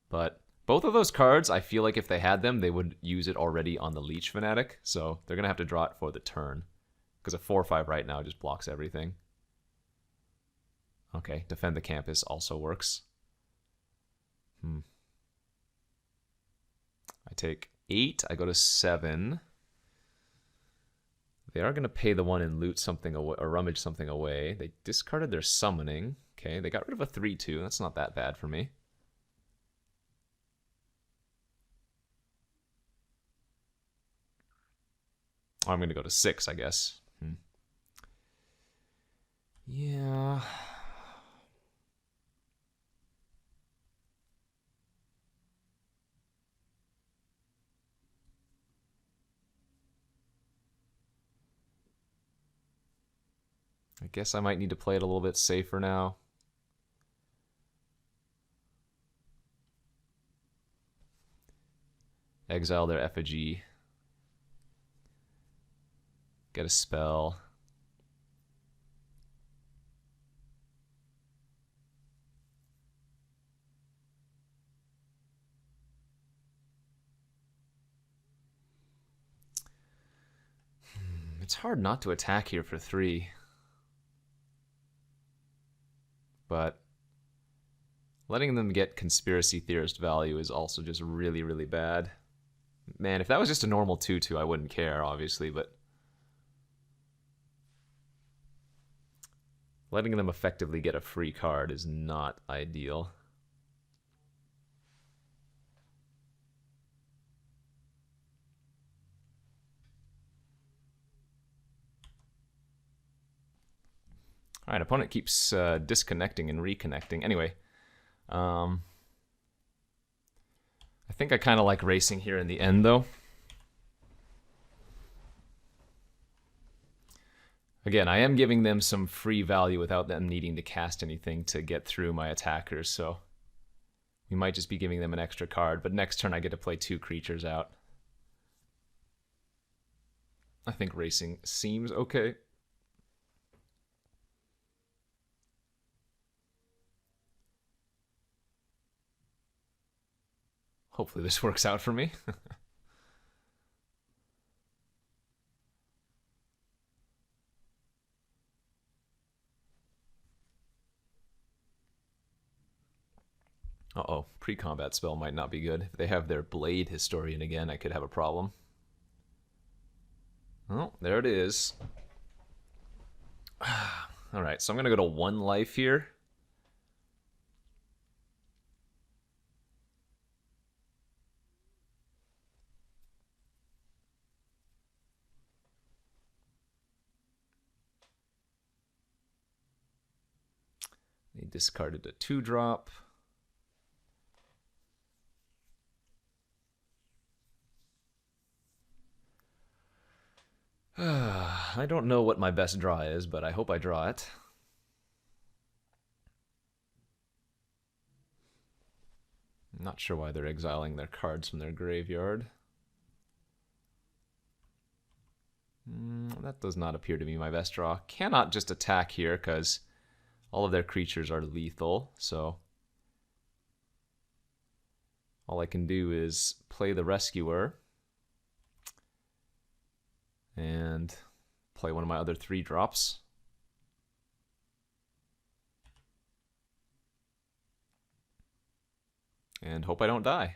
[SPEAKER 1] But both of those cards, I feel like if they had them, they would use it already on the Leech Fanatic, so they're going to have to draw it for the turn. Because a 4/5 right now just blocks everything. Okay, Defend the Campus also works. I take 8, I go to 7. They are going to pay the 1 and loot something away, or rummage something away. They discarded their summoning. Okay, they got rid of a 3/2. That's not that bad for me. Oh, I'm going to go to 6, I guess. Yeah. I guess I might need to play it a little bit safer now. Exile their effigy. Get a spell. It's hard not to attack here for 3. But letting them get Conspiracy Theorist value is also just really, really bad. Man, if that was just a normal 2/2, I wouldn't care, obviously, but letting them effectively get a free card is not ideal. All right, opponent keeps disconnecting and reconnecting. Anyway, I think I kind of like racing here in the end, though. Again, I am giving them some free value without them needing to cast anything to get through my attackers, so we might just be giving them an extra card, but next turn I get to play 2 creatures out. I think racing seems okay. Hopefully this works out for me. Uh-oh, pre-combat spell might not be good. If they have their Blade Historian again, I could have a problem. Oh, there it is. Alright, so I'm going to go to 1 life here. They discarded a 2-drop. I don't know what my best draw is, but I hope I draw it. I'm not sure why they're exiling their cards from their graveyard. That does not appear to be my best draw. Cannot just attack here because all of their creatures are lethal, so all I can do is play the Rescuer and play one of my other 3-drops. And hope I don't die.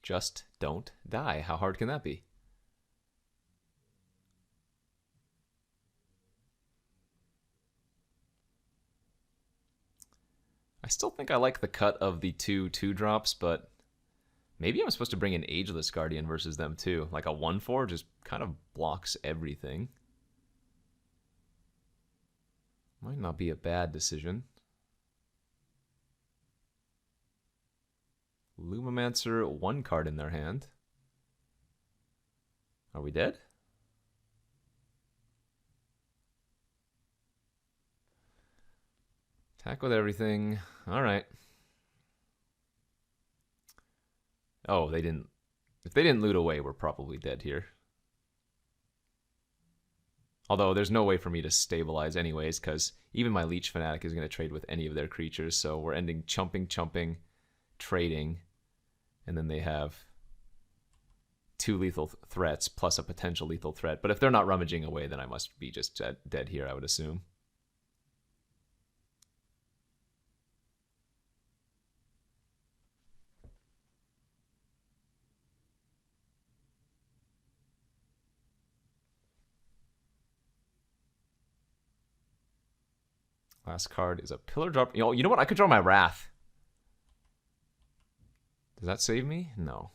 [SPEAKER 1] Just don't die. How hard can that be? I still think I like the cut of the 2/2 drops, but maybe I'm supposed to bring an Ageless Guardian versus them too. Like a 1/4 just kind of blocks everything. Might not be a bad decision. Lumimancer, 1 card in their hand. Are we dead? Attack with everything. Alright. Oh, they didn't. If they didn't loot away, we're probably dead here. Although there's no way for me to stabilize anyways, because even my Leech Fanatic is going to trade with any of their creatures, so we're ending chumping, trading, and then they have 2 lethal threats plus a potential lethal threat. But if they're not rummaging away, then I must be just dead here, I would assume. Last card is a Pillar Drop. You know what? I could draw my Wrath. Does that save me? No.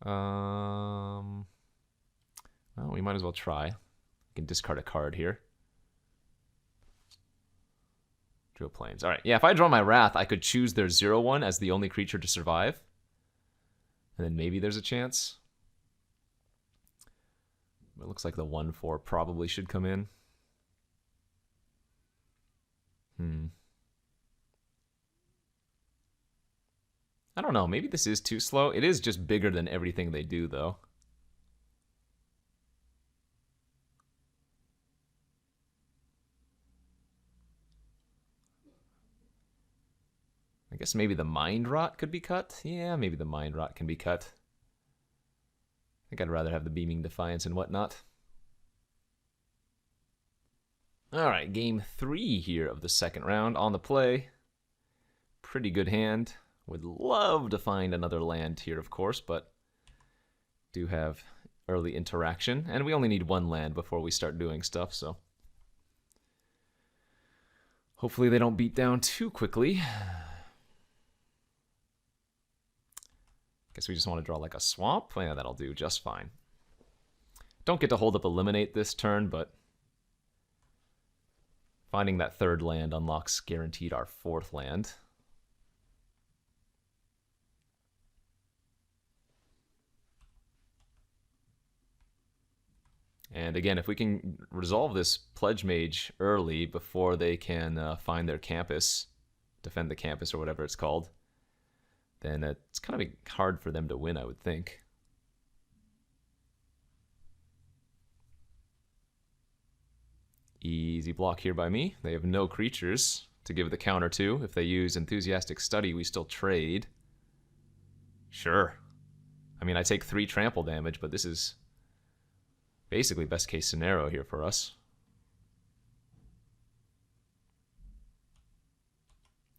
[SPEAKER 1] Well, we might as well try. We can discard a card here. Drill Plains. All right. Yeah, if I draw my Wrath, I could choose their 0/1 as the only creature to survive. And then maybe there's a chance. It looks like the 1/4 probably should come in. I don't know. Maybe this is too slow. It is just bigger than everything they do, though. I guess maybe the Mind Rot could be cut. Yeah, maybe the Mind Rot can be cut. I think I'd rather have the Beaming Defiance and whatnot. Alright, game 3 here of the second round on the play. Pretty good hand. Would love to find another land here, of course, but do have early interaction. And we only need 1 land before we start doing stuff, so hopefully they don't beat down too quickly. Guess we just want to draw like a swamp. Yeah, that'll do just fine. Don't get to hold up Eliminate this turn, but finding that 3rd land unlocks guaranteed our 4th land. And again, if we can resolve this Pledge Mage early before they can find their campus, defend the campus or whatever it's called, then it's kind of hard for them to win, I would think. Easy block here by me. They have no creatures to give the counter to. If they use Enthusiastic Study, we still trade. Sure. I mean, I take 3 trample damage, but this is basically best case scenario here for us.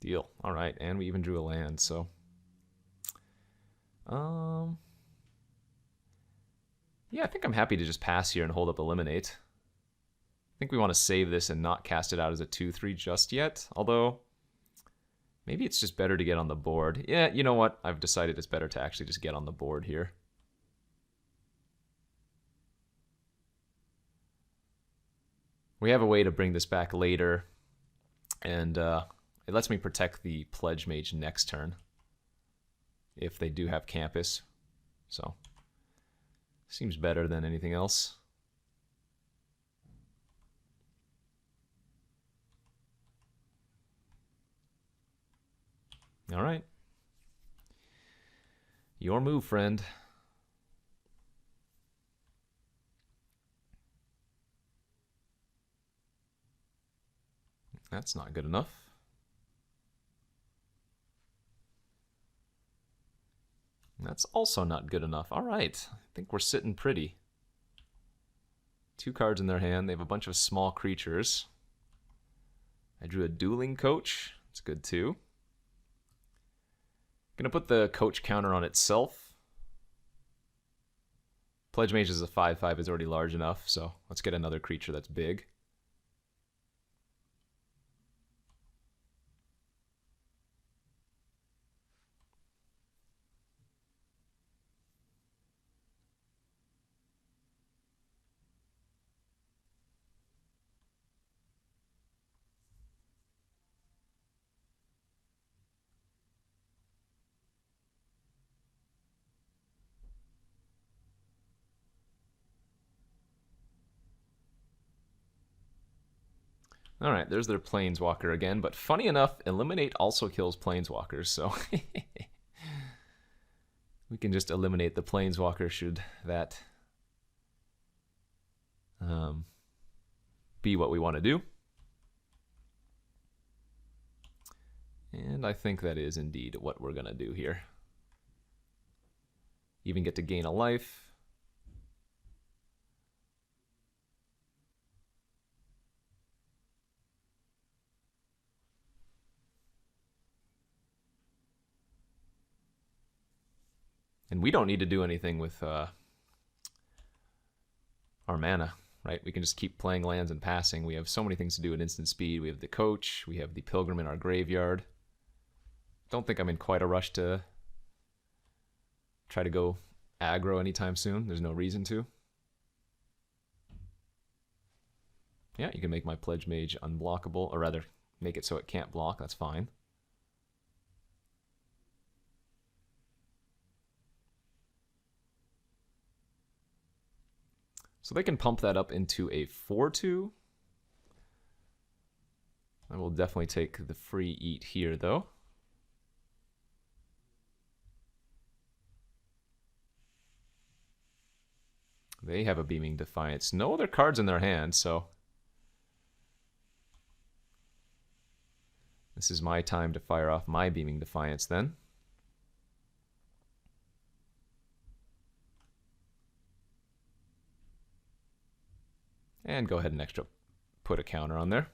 [SPEAKER 1] Deal. All right, and we even drew a land, so yeah, I think I'm happy to just pass here and hold up Eliminate. I think we want to save this and not cast it out as a 2/3 just yet, although maybe it's just better to get on the board. Yeah, you know what? I've decided it's better to actually just get on the board here. We have a way to bring this back later, and it lets me protect the Pledge Mage next turn if they do have campus. So, seems better than anything else. All right. Your move, friend. That's not good enough. That's also not good enough. All right. I think we're sitting pretty. 2 cards in their hand. They have a bunch of small creatures. I drew a Dueling Coach. It's good too. Gonna put the Coach counter on itself. Pledge Mage is a 5/5 is already large enough, so let's get another creature that's big. Alright, there's their Planeswalker again, but funny enough, Eliminate also kills Planeswalkers, so we can just eliminate the Planeswalker should that be what we want to do. And I think that is indeed what we're going to do here. Even get to gain a life. And we don't need to do anything with our mana, right? We can just keep playing lands and passing. We have so many things to do at instant speed. We have the Coach. We have the Pilgrim in our graveyard. Don't think I'm in quite a rush to try to go aggro anytime soon. There's no reason to. Yeah, you can make my Pledge Mage unblockable, or rather, make it so it can't block. That's fine. So they can pump that up into a 4/2. I will definitely take the free eat here, though. They have a Beaming Defiance. No other cards in their hand, so this is my time to fire off my Beaming Defiance then. And go ahead and extra put a counter on there.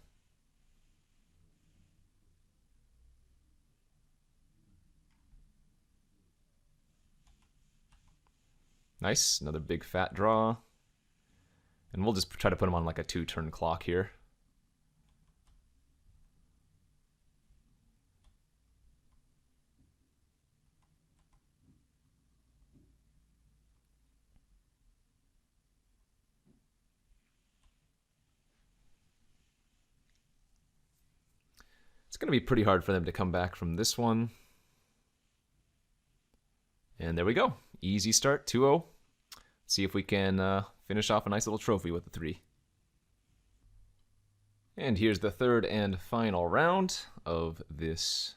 [SPEAKER 1] Nice, another big fat draw. And we'll just try to put him on like a 2-turn clock here. It's going to be pretty hard for them to come back from this one. And there we go. Easy start, 2-0. See if we can finish off a nice little trophy with the 3. And here's the third and final round of this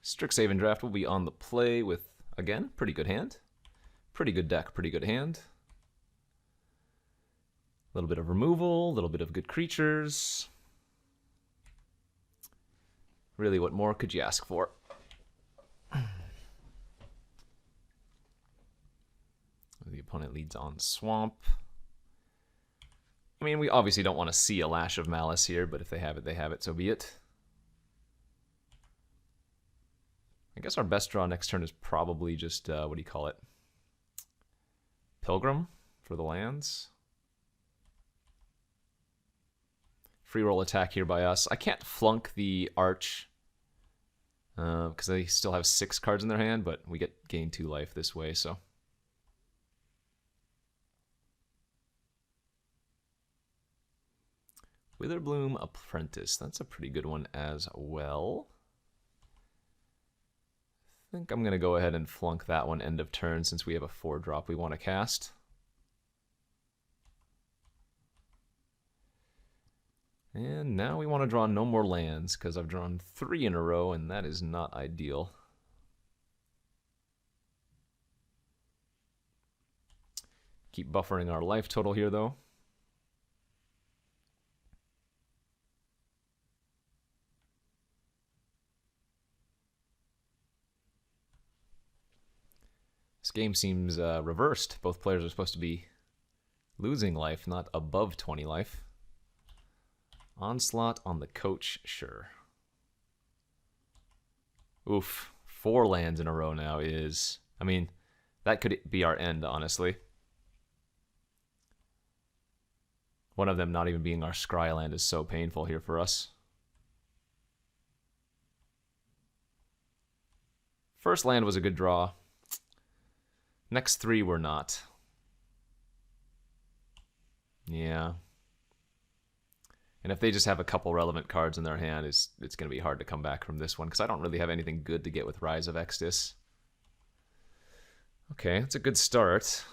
[SPEAKER 1] Strixhaven draft. We'll be on the play with, again, pretty good hand. Pretty good deck, pretty good hand. A little bit of removal, a little bit of good creatures. Really, what more could you ask for? The opponent leads on Swamp. I mean, we obviously don't want to see a Lash of Malice here, but if they have it, so be it. I guess our best draw next turn is probably just, what do you call it? Pilgrim for the lands. Free roll attack here by us. I can't flunk the Arch because they still have 6 cards in their hand, but we get gain 2 life this way, so. Witherbloom Apprentice. That's a pretty good one as well. I think I'm going to go ahead and flunk that one end of turn since we have a 4-drop we want to cast. And now we want to draw no more lands because I've drawn 3 in a row and that is not ideal. Keep buffering our life total here though. This game seems reversed. Both players are supposed to be losing life, not above 20 life. Onslaught on the Coach, sure. Oof, 4 lands in a row now is... I mean, that could be our end, honestly. One of them not even being our Scry land is so painful here for us. First land was a good draw. Next 3 were not. Yeah. And if they just have a couple relevant cards in their hand, it's going to be hard to come back from this one, because I don't really have anything good to get with Rise of Extus. Okay, that's a good start.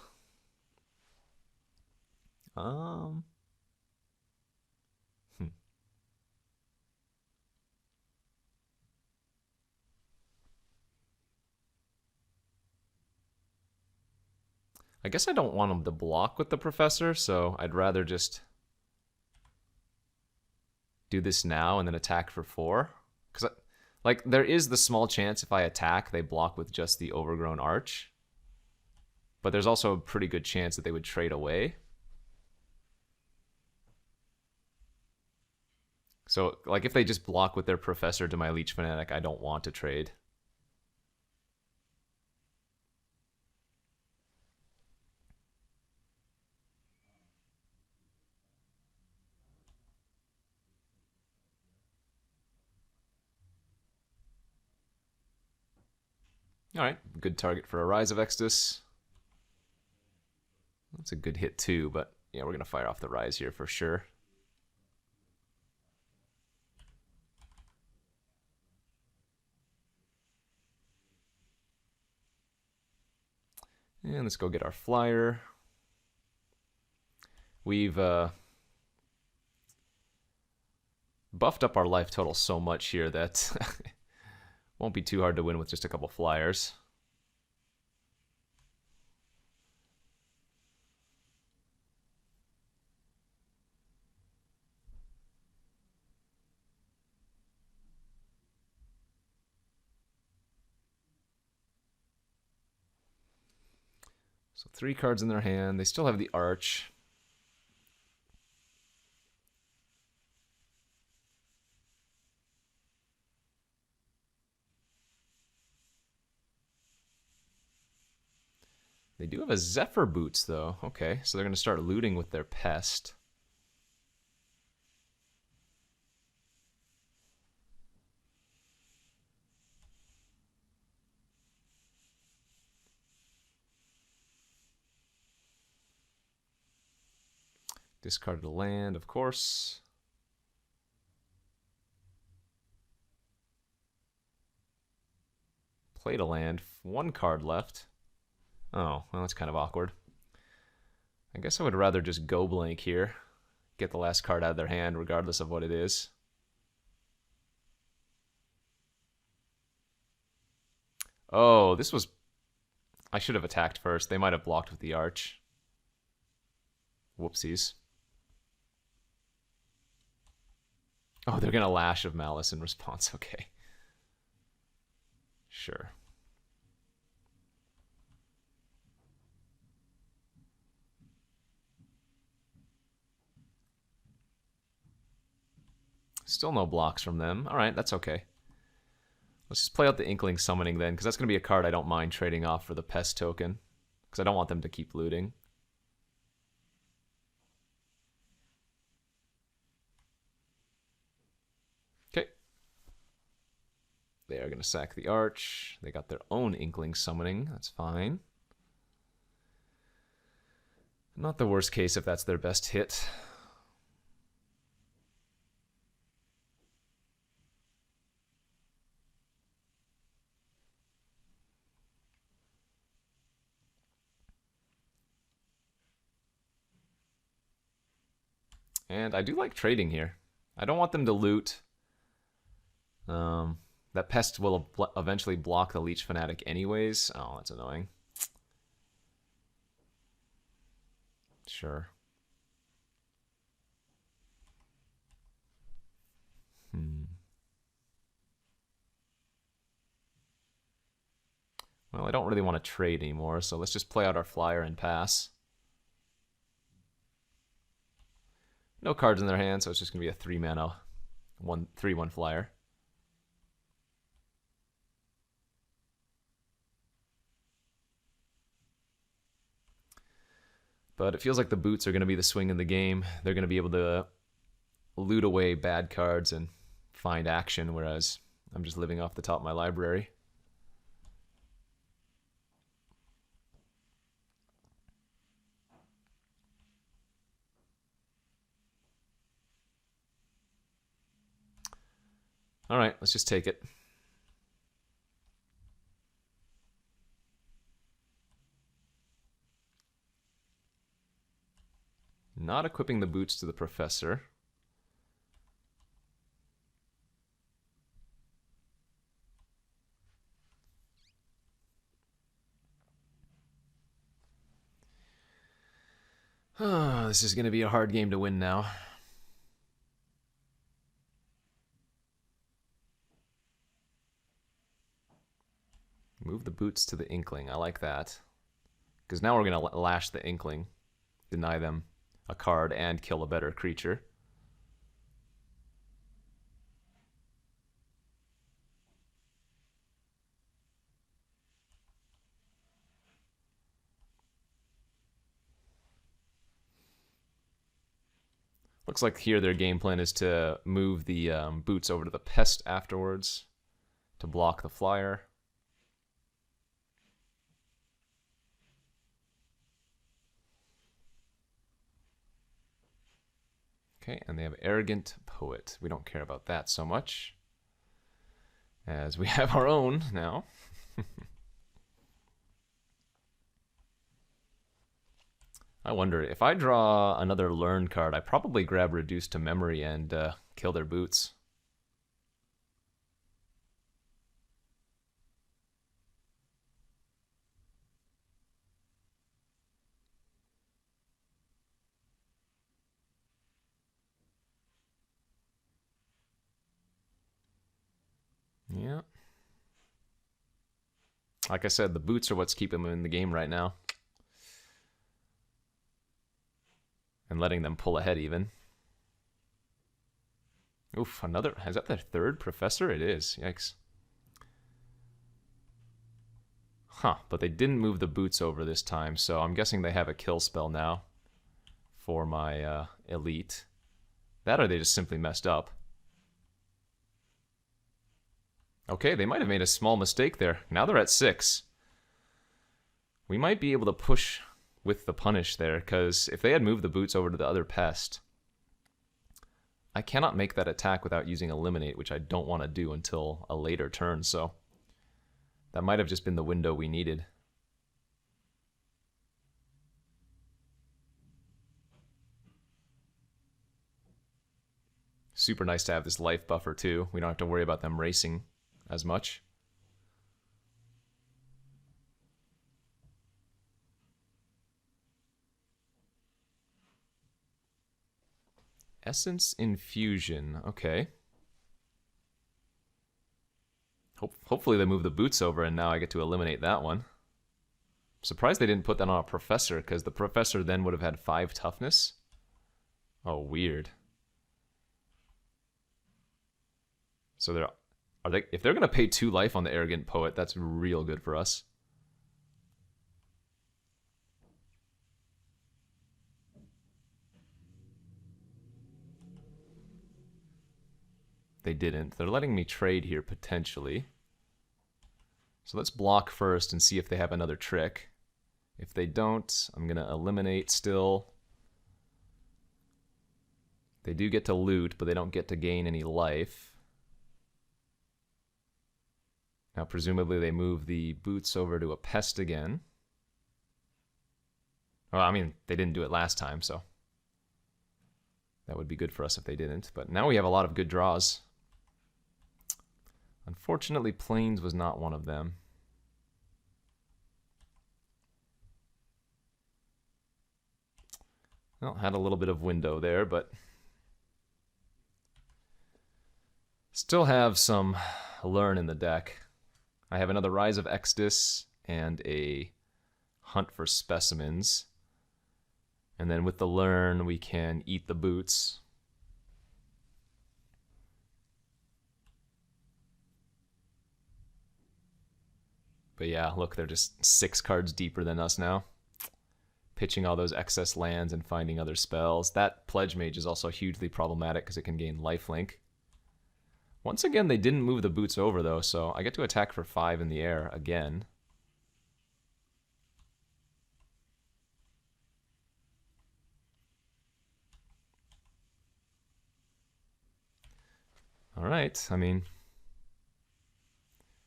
[SPEAKER 1] I guess I don't want him to block with the professor, so I'd rather just do this now and then attack for 4. Because, like, there is the small chance if I attack, they block with just the overgrown arch. But there's also a pretty good chance that they would trade away. So, like, if they just block with their professor to my Leech Fanatic, I don't want to trade. Alright, good target for a Rise of Exodus. That's a good hit too, but yeah, we're going to fire off the Rise here for sure. And let's go get our flyer. We've buffed up our life total so much here that won't be too hard to win with just a couple flyers. So 3 cards in their hand. They still have the Arch. They do have a Zephyr Boots, though. Okay, so they're going to start looting with their Pest. Discarded a land, of course. Played a land. 1 card left. Oh, well, that's kind of awkward. I guess I would rather just go blank here. Get the last card out of their hand, regardless of what it is. Oh, this was... I should have attacked first. They might have blocked with the Arch. Whoopsies. Oh, they're going to Lash of Malice in response. Okay. Sure. Still no blocks from them. All right, that's okay. Let's just play out the Inkling Summoning then, because that's going to be a card I don't mind trading off for the Pest token, because I don't want them to keep looting. Okay. They are going to sack the Arch. They got their own Inkling Summoning. That's fine. Not the worst case if that's their best hit. And I do like trading here. I don't want them to loot. That Pest will eventually block the Leech Fanatic anyways. Oh, that's annoying. Sure. Well, I don't really want to trade anymore, so let's just play out our flyer and pass. No cards in their hand, so it's just going to be a 3-mana 3/1 flyer. But it feels like the boots are going to be the swing in the game. They're going to be able to loot away bad cards and find action, whereas I'm just living off the top of my library. All right, let's just take it. Not equipping the boots to the professor. Oh, this is going to be a hard game to win now. Move the boots to the Inkling. I like that. Because now we're going to lash the Inkling. Deny them a card and kill a better creature. Looks like here their game plan is to move the boots over to the Pest afterwards to block the flyer. Okay, and they have Arrogant Poet. We don't care about that so much, as we have our own now. I wonder, if I draw another Learn card, I probably grab Reduce to Memory and kill their boots. Yeah. Like I said, the boots are what's keeping them in the game right now. And letting them pull ahead even. Oof, another. Is that their third professor? It is. Yikes. Huh, but they didn't move the boots over this time, so I'm guessing they have a kill spell now for my elite. That or they just simply messed up. Okay, they might have made a small mistake there. Now they're at 6. We might be able to push with the punish there, because if they had moved the boots over to the other Pest, I cannot make that attack without using Eliminate, which I don't want to do until a later turn, so that might have just been the window we needed. Super nice to have this life buffer too. We don't have to worry about them racing as much. Essence Infusion, okay. Hopefully they move the boots over and now I get to eliminate that one. I'm surprised they didn't put that on a Professor, because the Professor then would have had 5 toughness. Oh, weird. So if they're going to pay 2 life on the Arrogant Poet, that's real good for us. They didn't. They're letting me trade here, potentially. So let's block first and see if they have another trick. If they don't, I'm going to eliminate still. They do get to loot, but they don't get to gain any life. Now, presumably, they move the boots over to a Pest again. Well, I mean, they didn't do it last time, so that would be good for us if they didn't. But now we have a lot of good draws. Unfortunately, Plains was not one of them. Well, had a little bit of window there, but still have some Learn in the deck. I have another Rise of Exodus and a Hunt for Specimens. And then with the Learn, we can eat the boots. But yeah, look, they're just 6 cards deeper than us now. Pitching all those excess lands and finding other spells. That Pledge Mage is also hugely problematic because it can gain lifelink. Once again, they didn't move the boots over, though, so I get to attack for 5 in the air again. All right, I mean,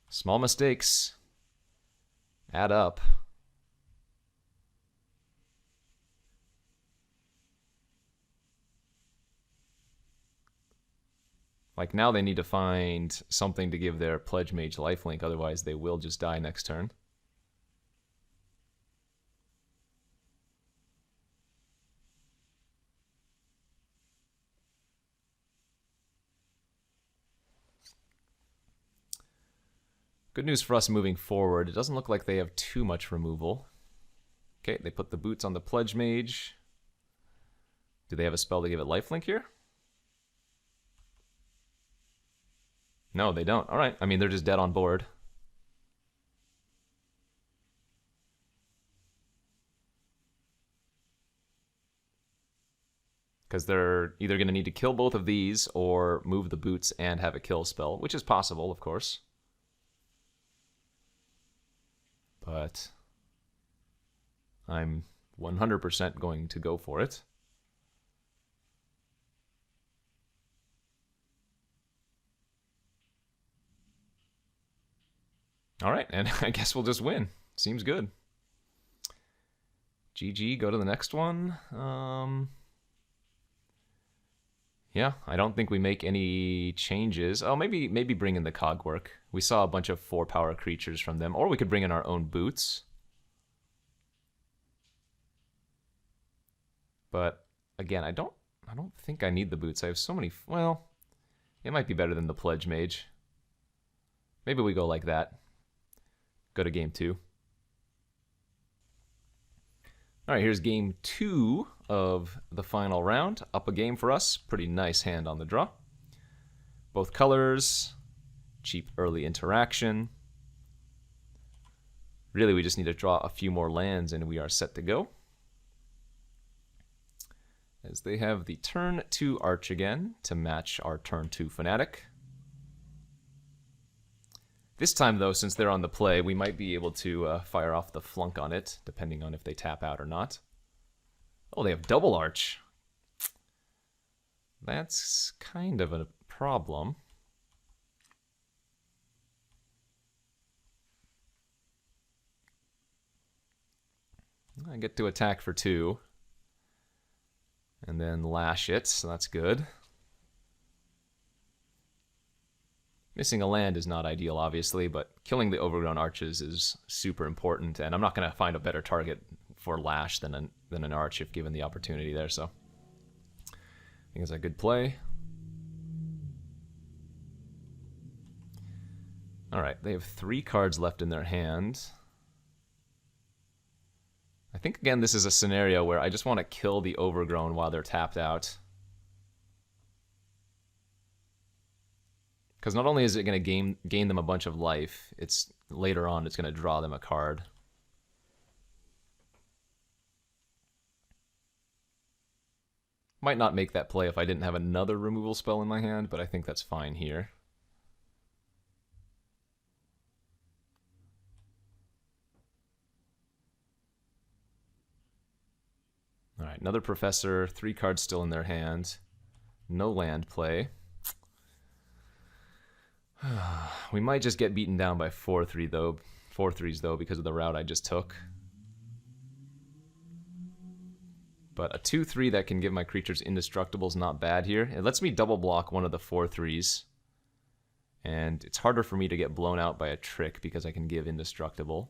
[SPEAKER 1] small mistakes add up. Like, now they need to find something to give their Pledge Mage lifelink, otherwise they will just die next turn. Good news for us moving forward. It doesn't look like they have too much removal. Okay, they put the boots on the Pledge Mage. Do they have a spell to give it lifelink here? No, they don't. All right. I mean, they're just dead on board. Because they're either going to need to kill both of these or move the boots and have a kill spell, which is possible, of course. But I'm 100% going to go for it. All right, and I guess we'll just win. Seems good. GG, go to the next one. Yeah, I don't think we make any changes. Oh, maybe bring in the cogwork. We saw a bunch of 4-power creatures from them, or we could bring in our own boots. But again, I don't think I need the boots. I have so many. Well, it might be better than the Pledge Mage. Maybe we go like that. Go to game 2. All right, here's game 2 of the final round. Up a game for us. Pretty nice hand on the draw. Both colors. Cheap early interaction. Really, we just need to draw a few more lands and we are set to go. As they have the turn 2 Arch again to match our turn 2 Fanatic. This time, though, since they're on the play, we might be able to fire off the flunk on it, depending on if they tap out or not. Oh, they have double Arch. That's kind of a problem. I get to attack for 2. And then lash it, so that's good. Missing a land is not ideal, obviously, but killing the overgrown arches is super important, and I'm not going to find a better target for lash than an arch if given the opportunity there, so I think it's a good play. Alright, they have 3 cards left in their hand. I think, again, this is a scenario where I just want to kill the overgrown while they're tapped out. Because not only is it going to gain them a bunch of life, it's later on it's going to draw them a card. Might not make that play if I didn't have another removal spell in my hand, but I think that's fine here. Alright, another Professor, 3 cards still in their hand. No land play. We might just get beaten down by 4-3 though. 4-3s though because of the route I just took. But a 2-3 that can give my creatures indestructible is not bad here. It lets me double block one of the 4-3s. And it's harder for me to get blown out by a trick because I can give indestructible.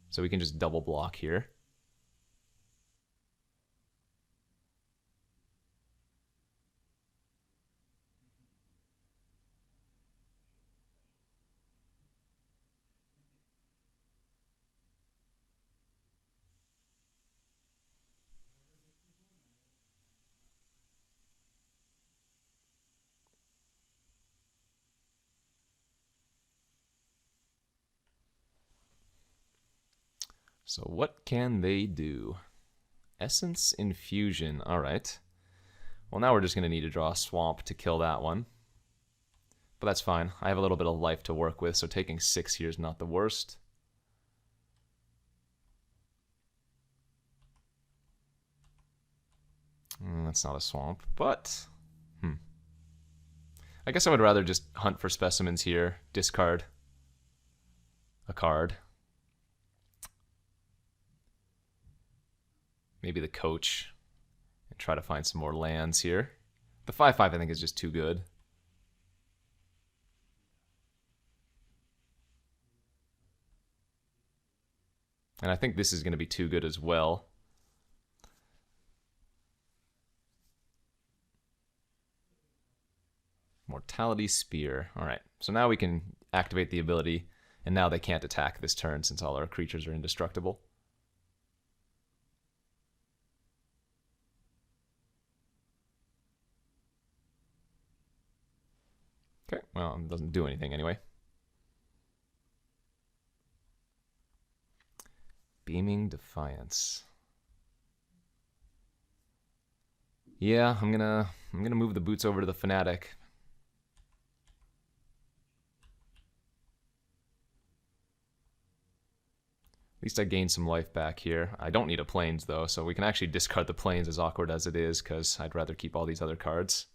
[SPEAKER 1] So we can just double block here. So what can they do? Essence Infusion. Alright. Well, now we're just going to need to draw a Swamp to kill that one. But that's fine. I have a little bit of life to work with, so taking 6 here is not the worst. That's not a Swamp, but... I guess I would rather just hunt for specimens here. Discard a card. Maybe the Coach, and try to find some more lands here. The 5-5 I think is just too good. And I think this is going to be too good as well. Mortality Spear. Alright, so now we can activate the ability And now they can't attack this turn since all our creatures are indestructible. Okay, well, it doesn't do anything anyway. Beaming Defiance. Yeah, I'm gonna move the boots over to the Fanatic. At least I gained some life back here. I don't need a Plains though, so we can actually discard the Plains, as awkward as it is, because I'd rather keep all these other cards.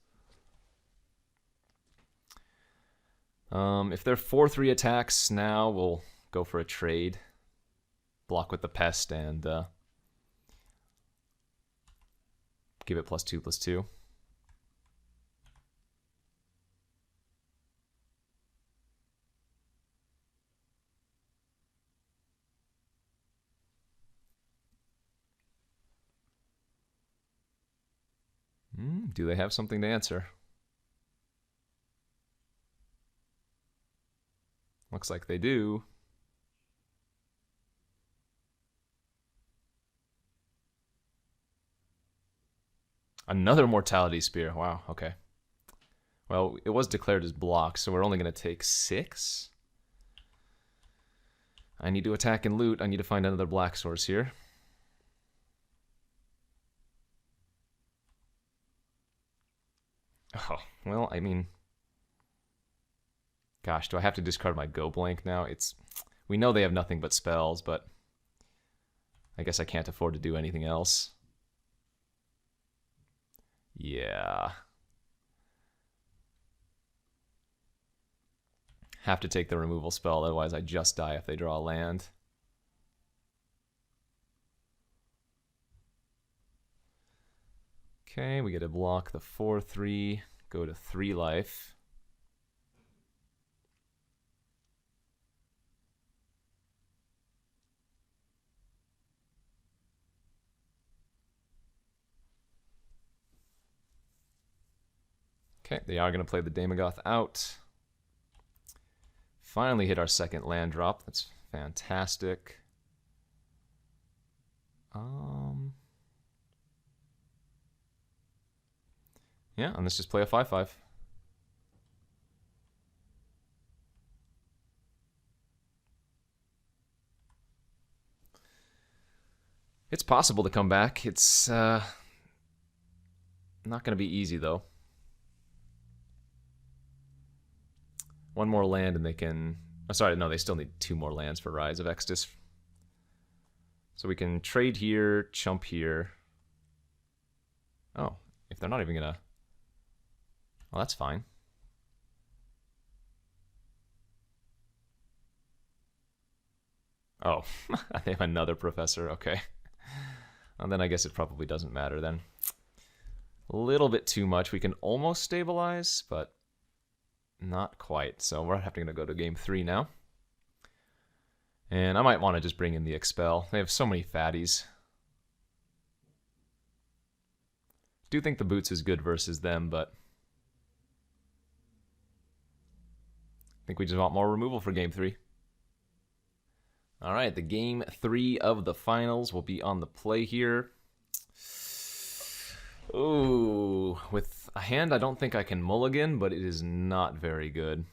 [SPEAKER 1] If they're 4/3 attacks now, we'll go for a trade. Block with the Pest and give it +2/+2. Do they have something to answer? Looks like they do. Another Mortality Spear. Wow, okay. Well, it was declared as blocked, so we're only going to take 6. I need to attack and loot. I need to find another black source here. Oh, well, I mean... Gosh, do I have to discard my Go Blank now? We know they have nothing but spells, but I guess I can't afford to do anything else. Yeah. Have to take the removal spell, otherwise I just die if they draw a land. Okay, we get to block the 4/3, go to 3 life. Okay, they are going to play the Daemogoth out. Finally hit our second land drop. That's fantastic. Yeah, and let's just play a 5/5. It's possible to come back. It's not going to be easy, though. One more land and they can... Oh, sorry, no, they still need 2 more lands for Rise of Exodus. So we can trade here, chump here. Oh, if they're not even going to... Well, that's fine. Oh, they have another Professor, okay. And then I guess it probably doesn't matter then. A little bit too much. We can almost stabilize, but not quite. So we're having to go to game 3 now. And I might want to just bring in the Expel. They have so many fatties. Do think the Boots is good versus them, but I think we just want more removal for game 3. All right, the game 3 of the finals will be on the play here. Ooh, with a hand I don't think I can mulligan, but it is not very good.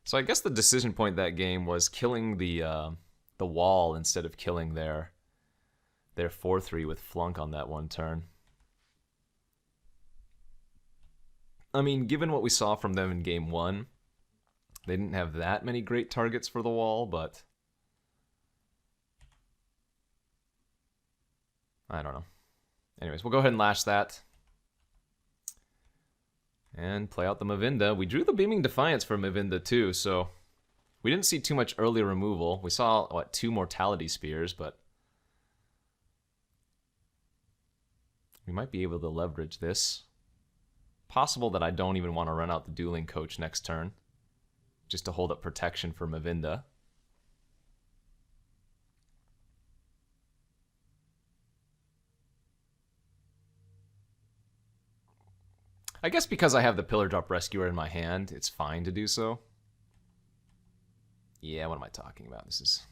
[SPEAKER 1] So I guess the decision point that game was killing the wall instead of killing their 4/3 with Flunk on that one turn. I mean, given what we saw from them in game 1, they didn't have that many great targets for the wall, but I don't know. Anyways, we'll go ahead and lash that. And play out the Mavinda. We drew the Beaming Defiance for Mavinda too, so we didn't see too much early removal. We saw, what, 2 Mortality Spears, but we might be able to leverage this. Possible that I don't even want to run out the Dueling Coach next turn, just to hold up protection for Mavinda. I guess because I have the Pillar Drop Rescuer in my hand, it's fine to do so. Yeah, what am I talking about? This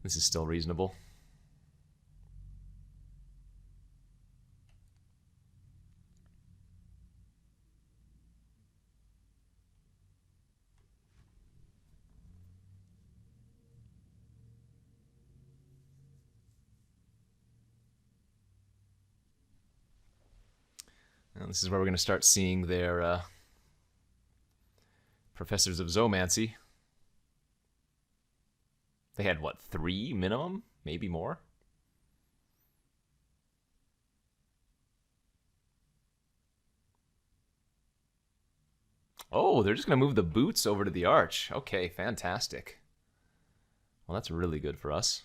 [SPEAKER 1] is still reasonable. And this is where we're going to start seeing their Professors of Zoomancy. They had, what, 3 minimum? Maybe more? Oh, they're just going to move the boots over to the arch. Okay, fantastic. Well, that's really good for us.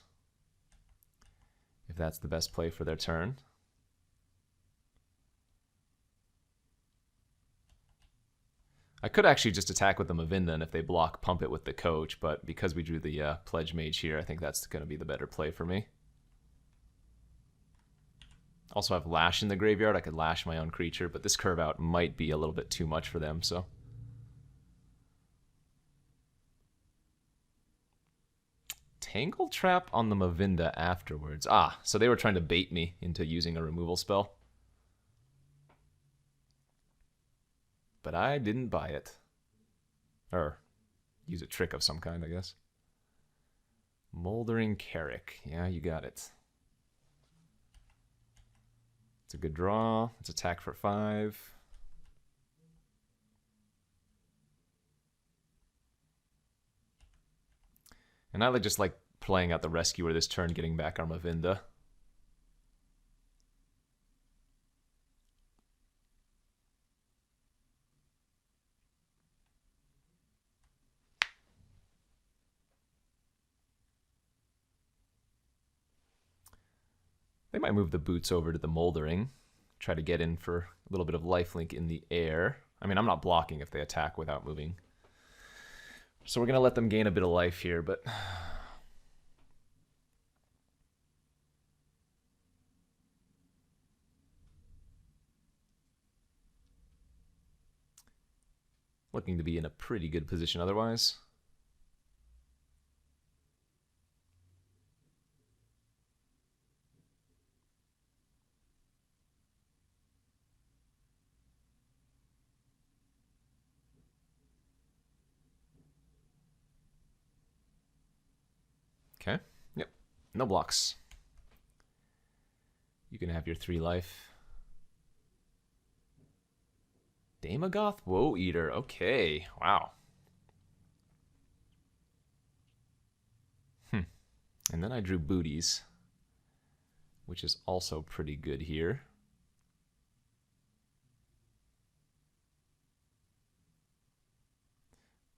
[SPEAKER 1] If that's the best play for their turn. I could actually just attack with the Mavinda, and if they block, pump it with the coach, but because we drew the Pledge Mage here, I think that's going to be the better play for me. Also, I have Lash in the graveyard. I could Lash my own creature, but this curve out might be a little bit too much for them, so... Tangle Trap on the Mavinda afterwards. Ah, so they were trying to bait me into using a removal spell. But I didn't buy it. Or use a trick of some kind, I guess. Moldering Carrick. Yeah, you got it. It's a good draw. It's attack for 5. And I just like playing out the Rescuer this turn, getting back our Mavinda. They might move the boots over to the Moldering. Try to get in for a little bit of lifelink in the air. I mean, I'm not blocking if they attack without moving. So we're going to let them gain a bit of life here, but... looking to be in a pretty good position otherwise. Okay. Yep. No blocks. You can have your 3 life. Daemagoth Woe Eater. Okay. Wow. And then I drew Booties, which is also pretty good here.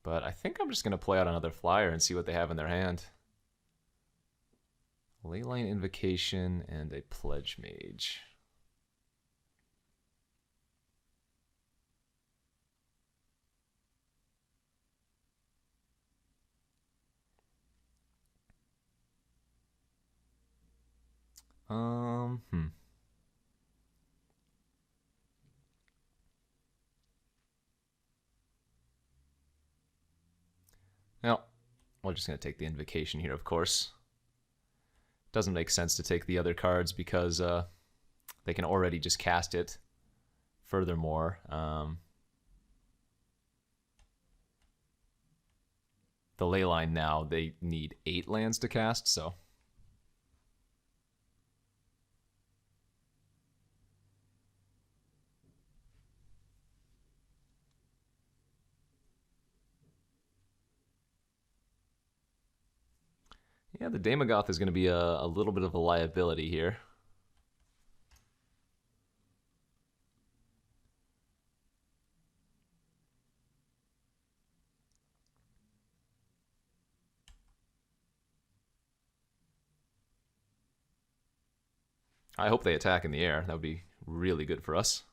[SPEAKER 1] But I think I'm just going to play out another flyer and see what they have in their hand. Leyline Invocation and a Pledge Mage. Well, we're just going to take the Invocation here, of course. Doesn't make sense to take the other cards because they can already just cast it. Furthermore, the Leyline now, they need 8 lands to cast, so... yeah, the Daemagoth is going to be a little bit of a liability here. I hope they attack in the air. That would be really good for us.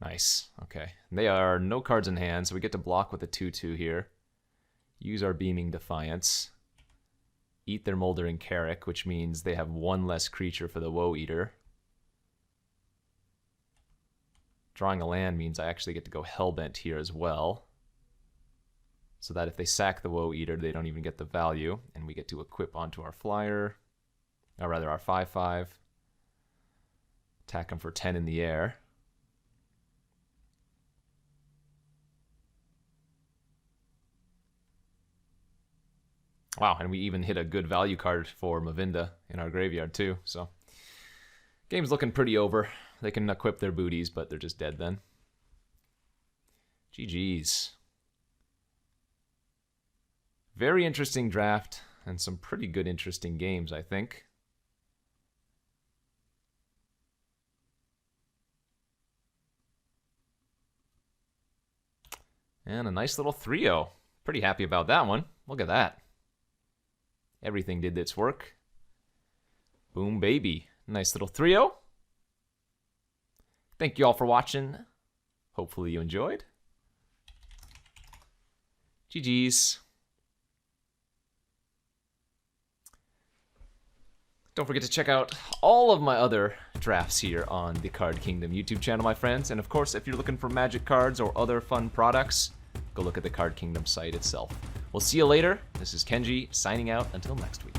[SPEAKER 1] Nice. Okay. They are no cards in hand, so we get to block with a 2/2 here. Use our Beaming Defiance. Eat their Moldering Carrick, which means they have 1 less creature for the Woe Eater. Drawing a land means I actually get to go Hellbent here as well. so that if they sack the Woe Eater, they don't even get the value, and we get to equip onto our flyer, or rather our 5/5. Attack them for 10 in the air. Wow, and we even hit a good value card for Mavinda in our graveyard too, so game's looking pretty over. They can equip their booties, but they're just dead then. GG's. Very interesting draft, and some pretty good interesting games, I think. And a nice little 3-0. Pretty happy about that one. Look at that. Everything did its work. Boom, baby. Nice little 3-0. Thank you all for watching. Hopefully you enjoyed. GG's. Don't forget to check out all of my other drafts here on the Card Kingdom YouTube channel, my friends. And of course, if you're looking for Magic cards or other fun products, go look at the Card Kingdom site itself. We'll see you later. This is Kenji signing out until next week.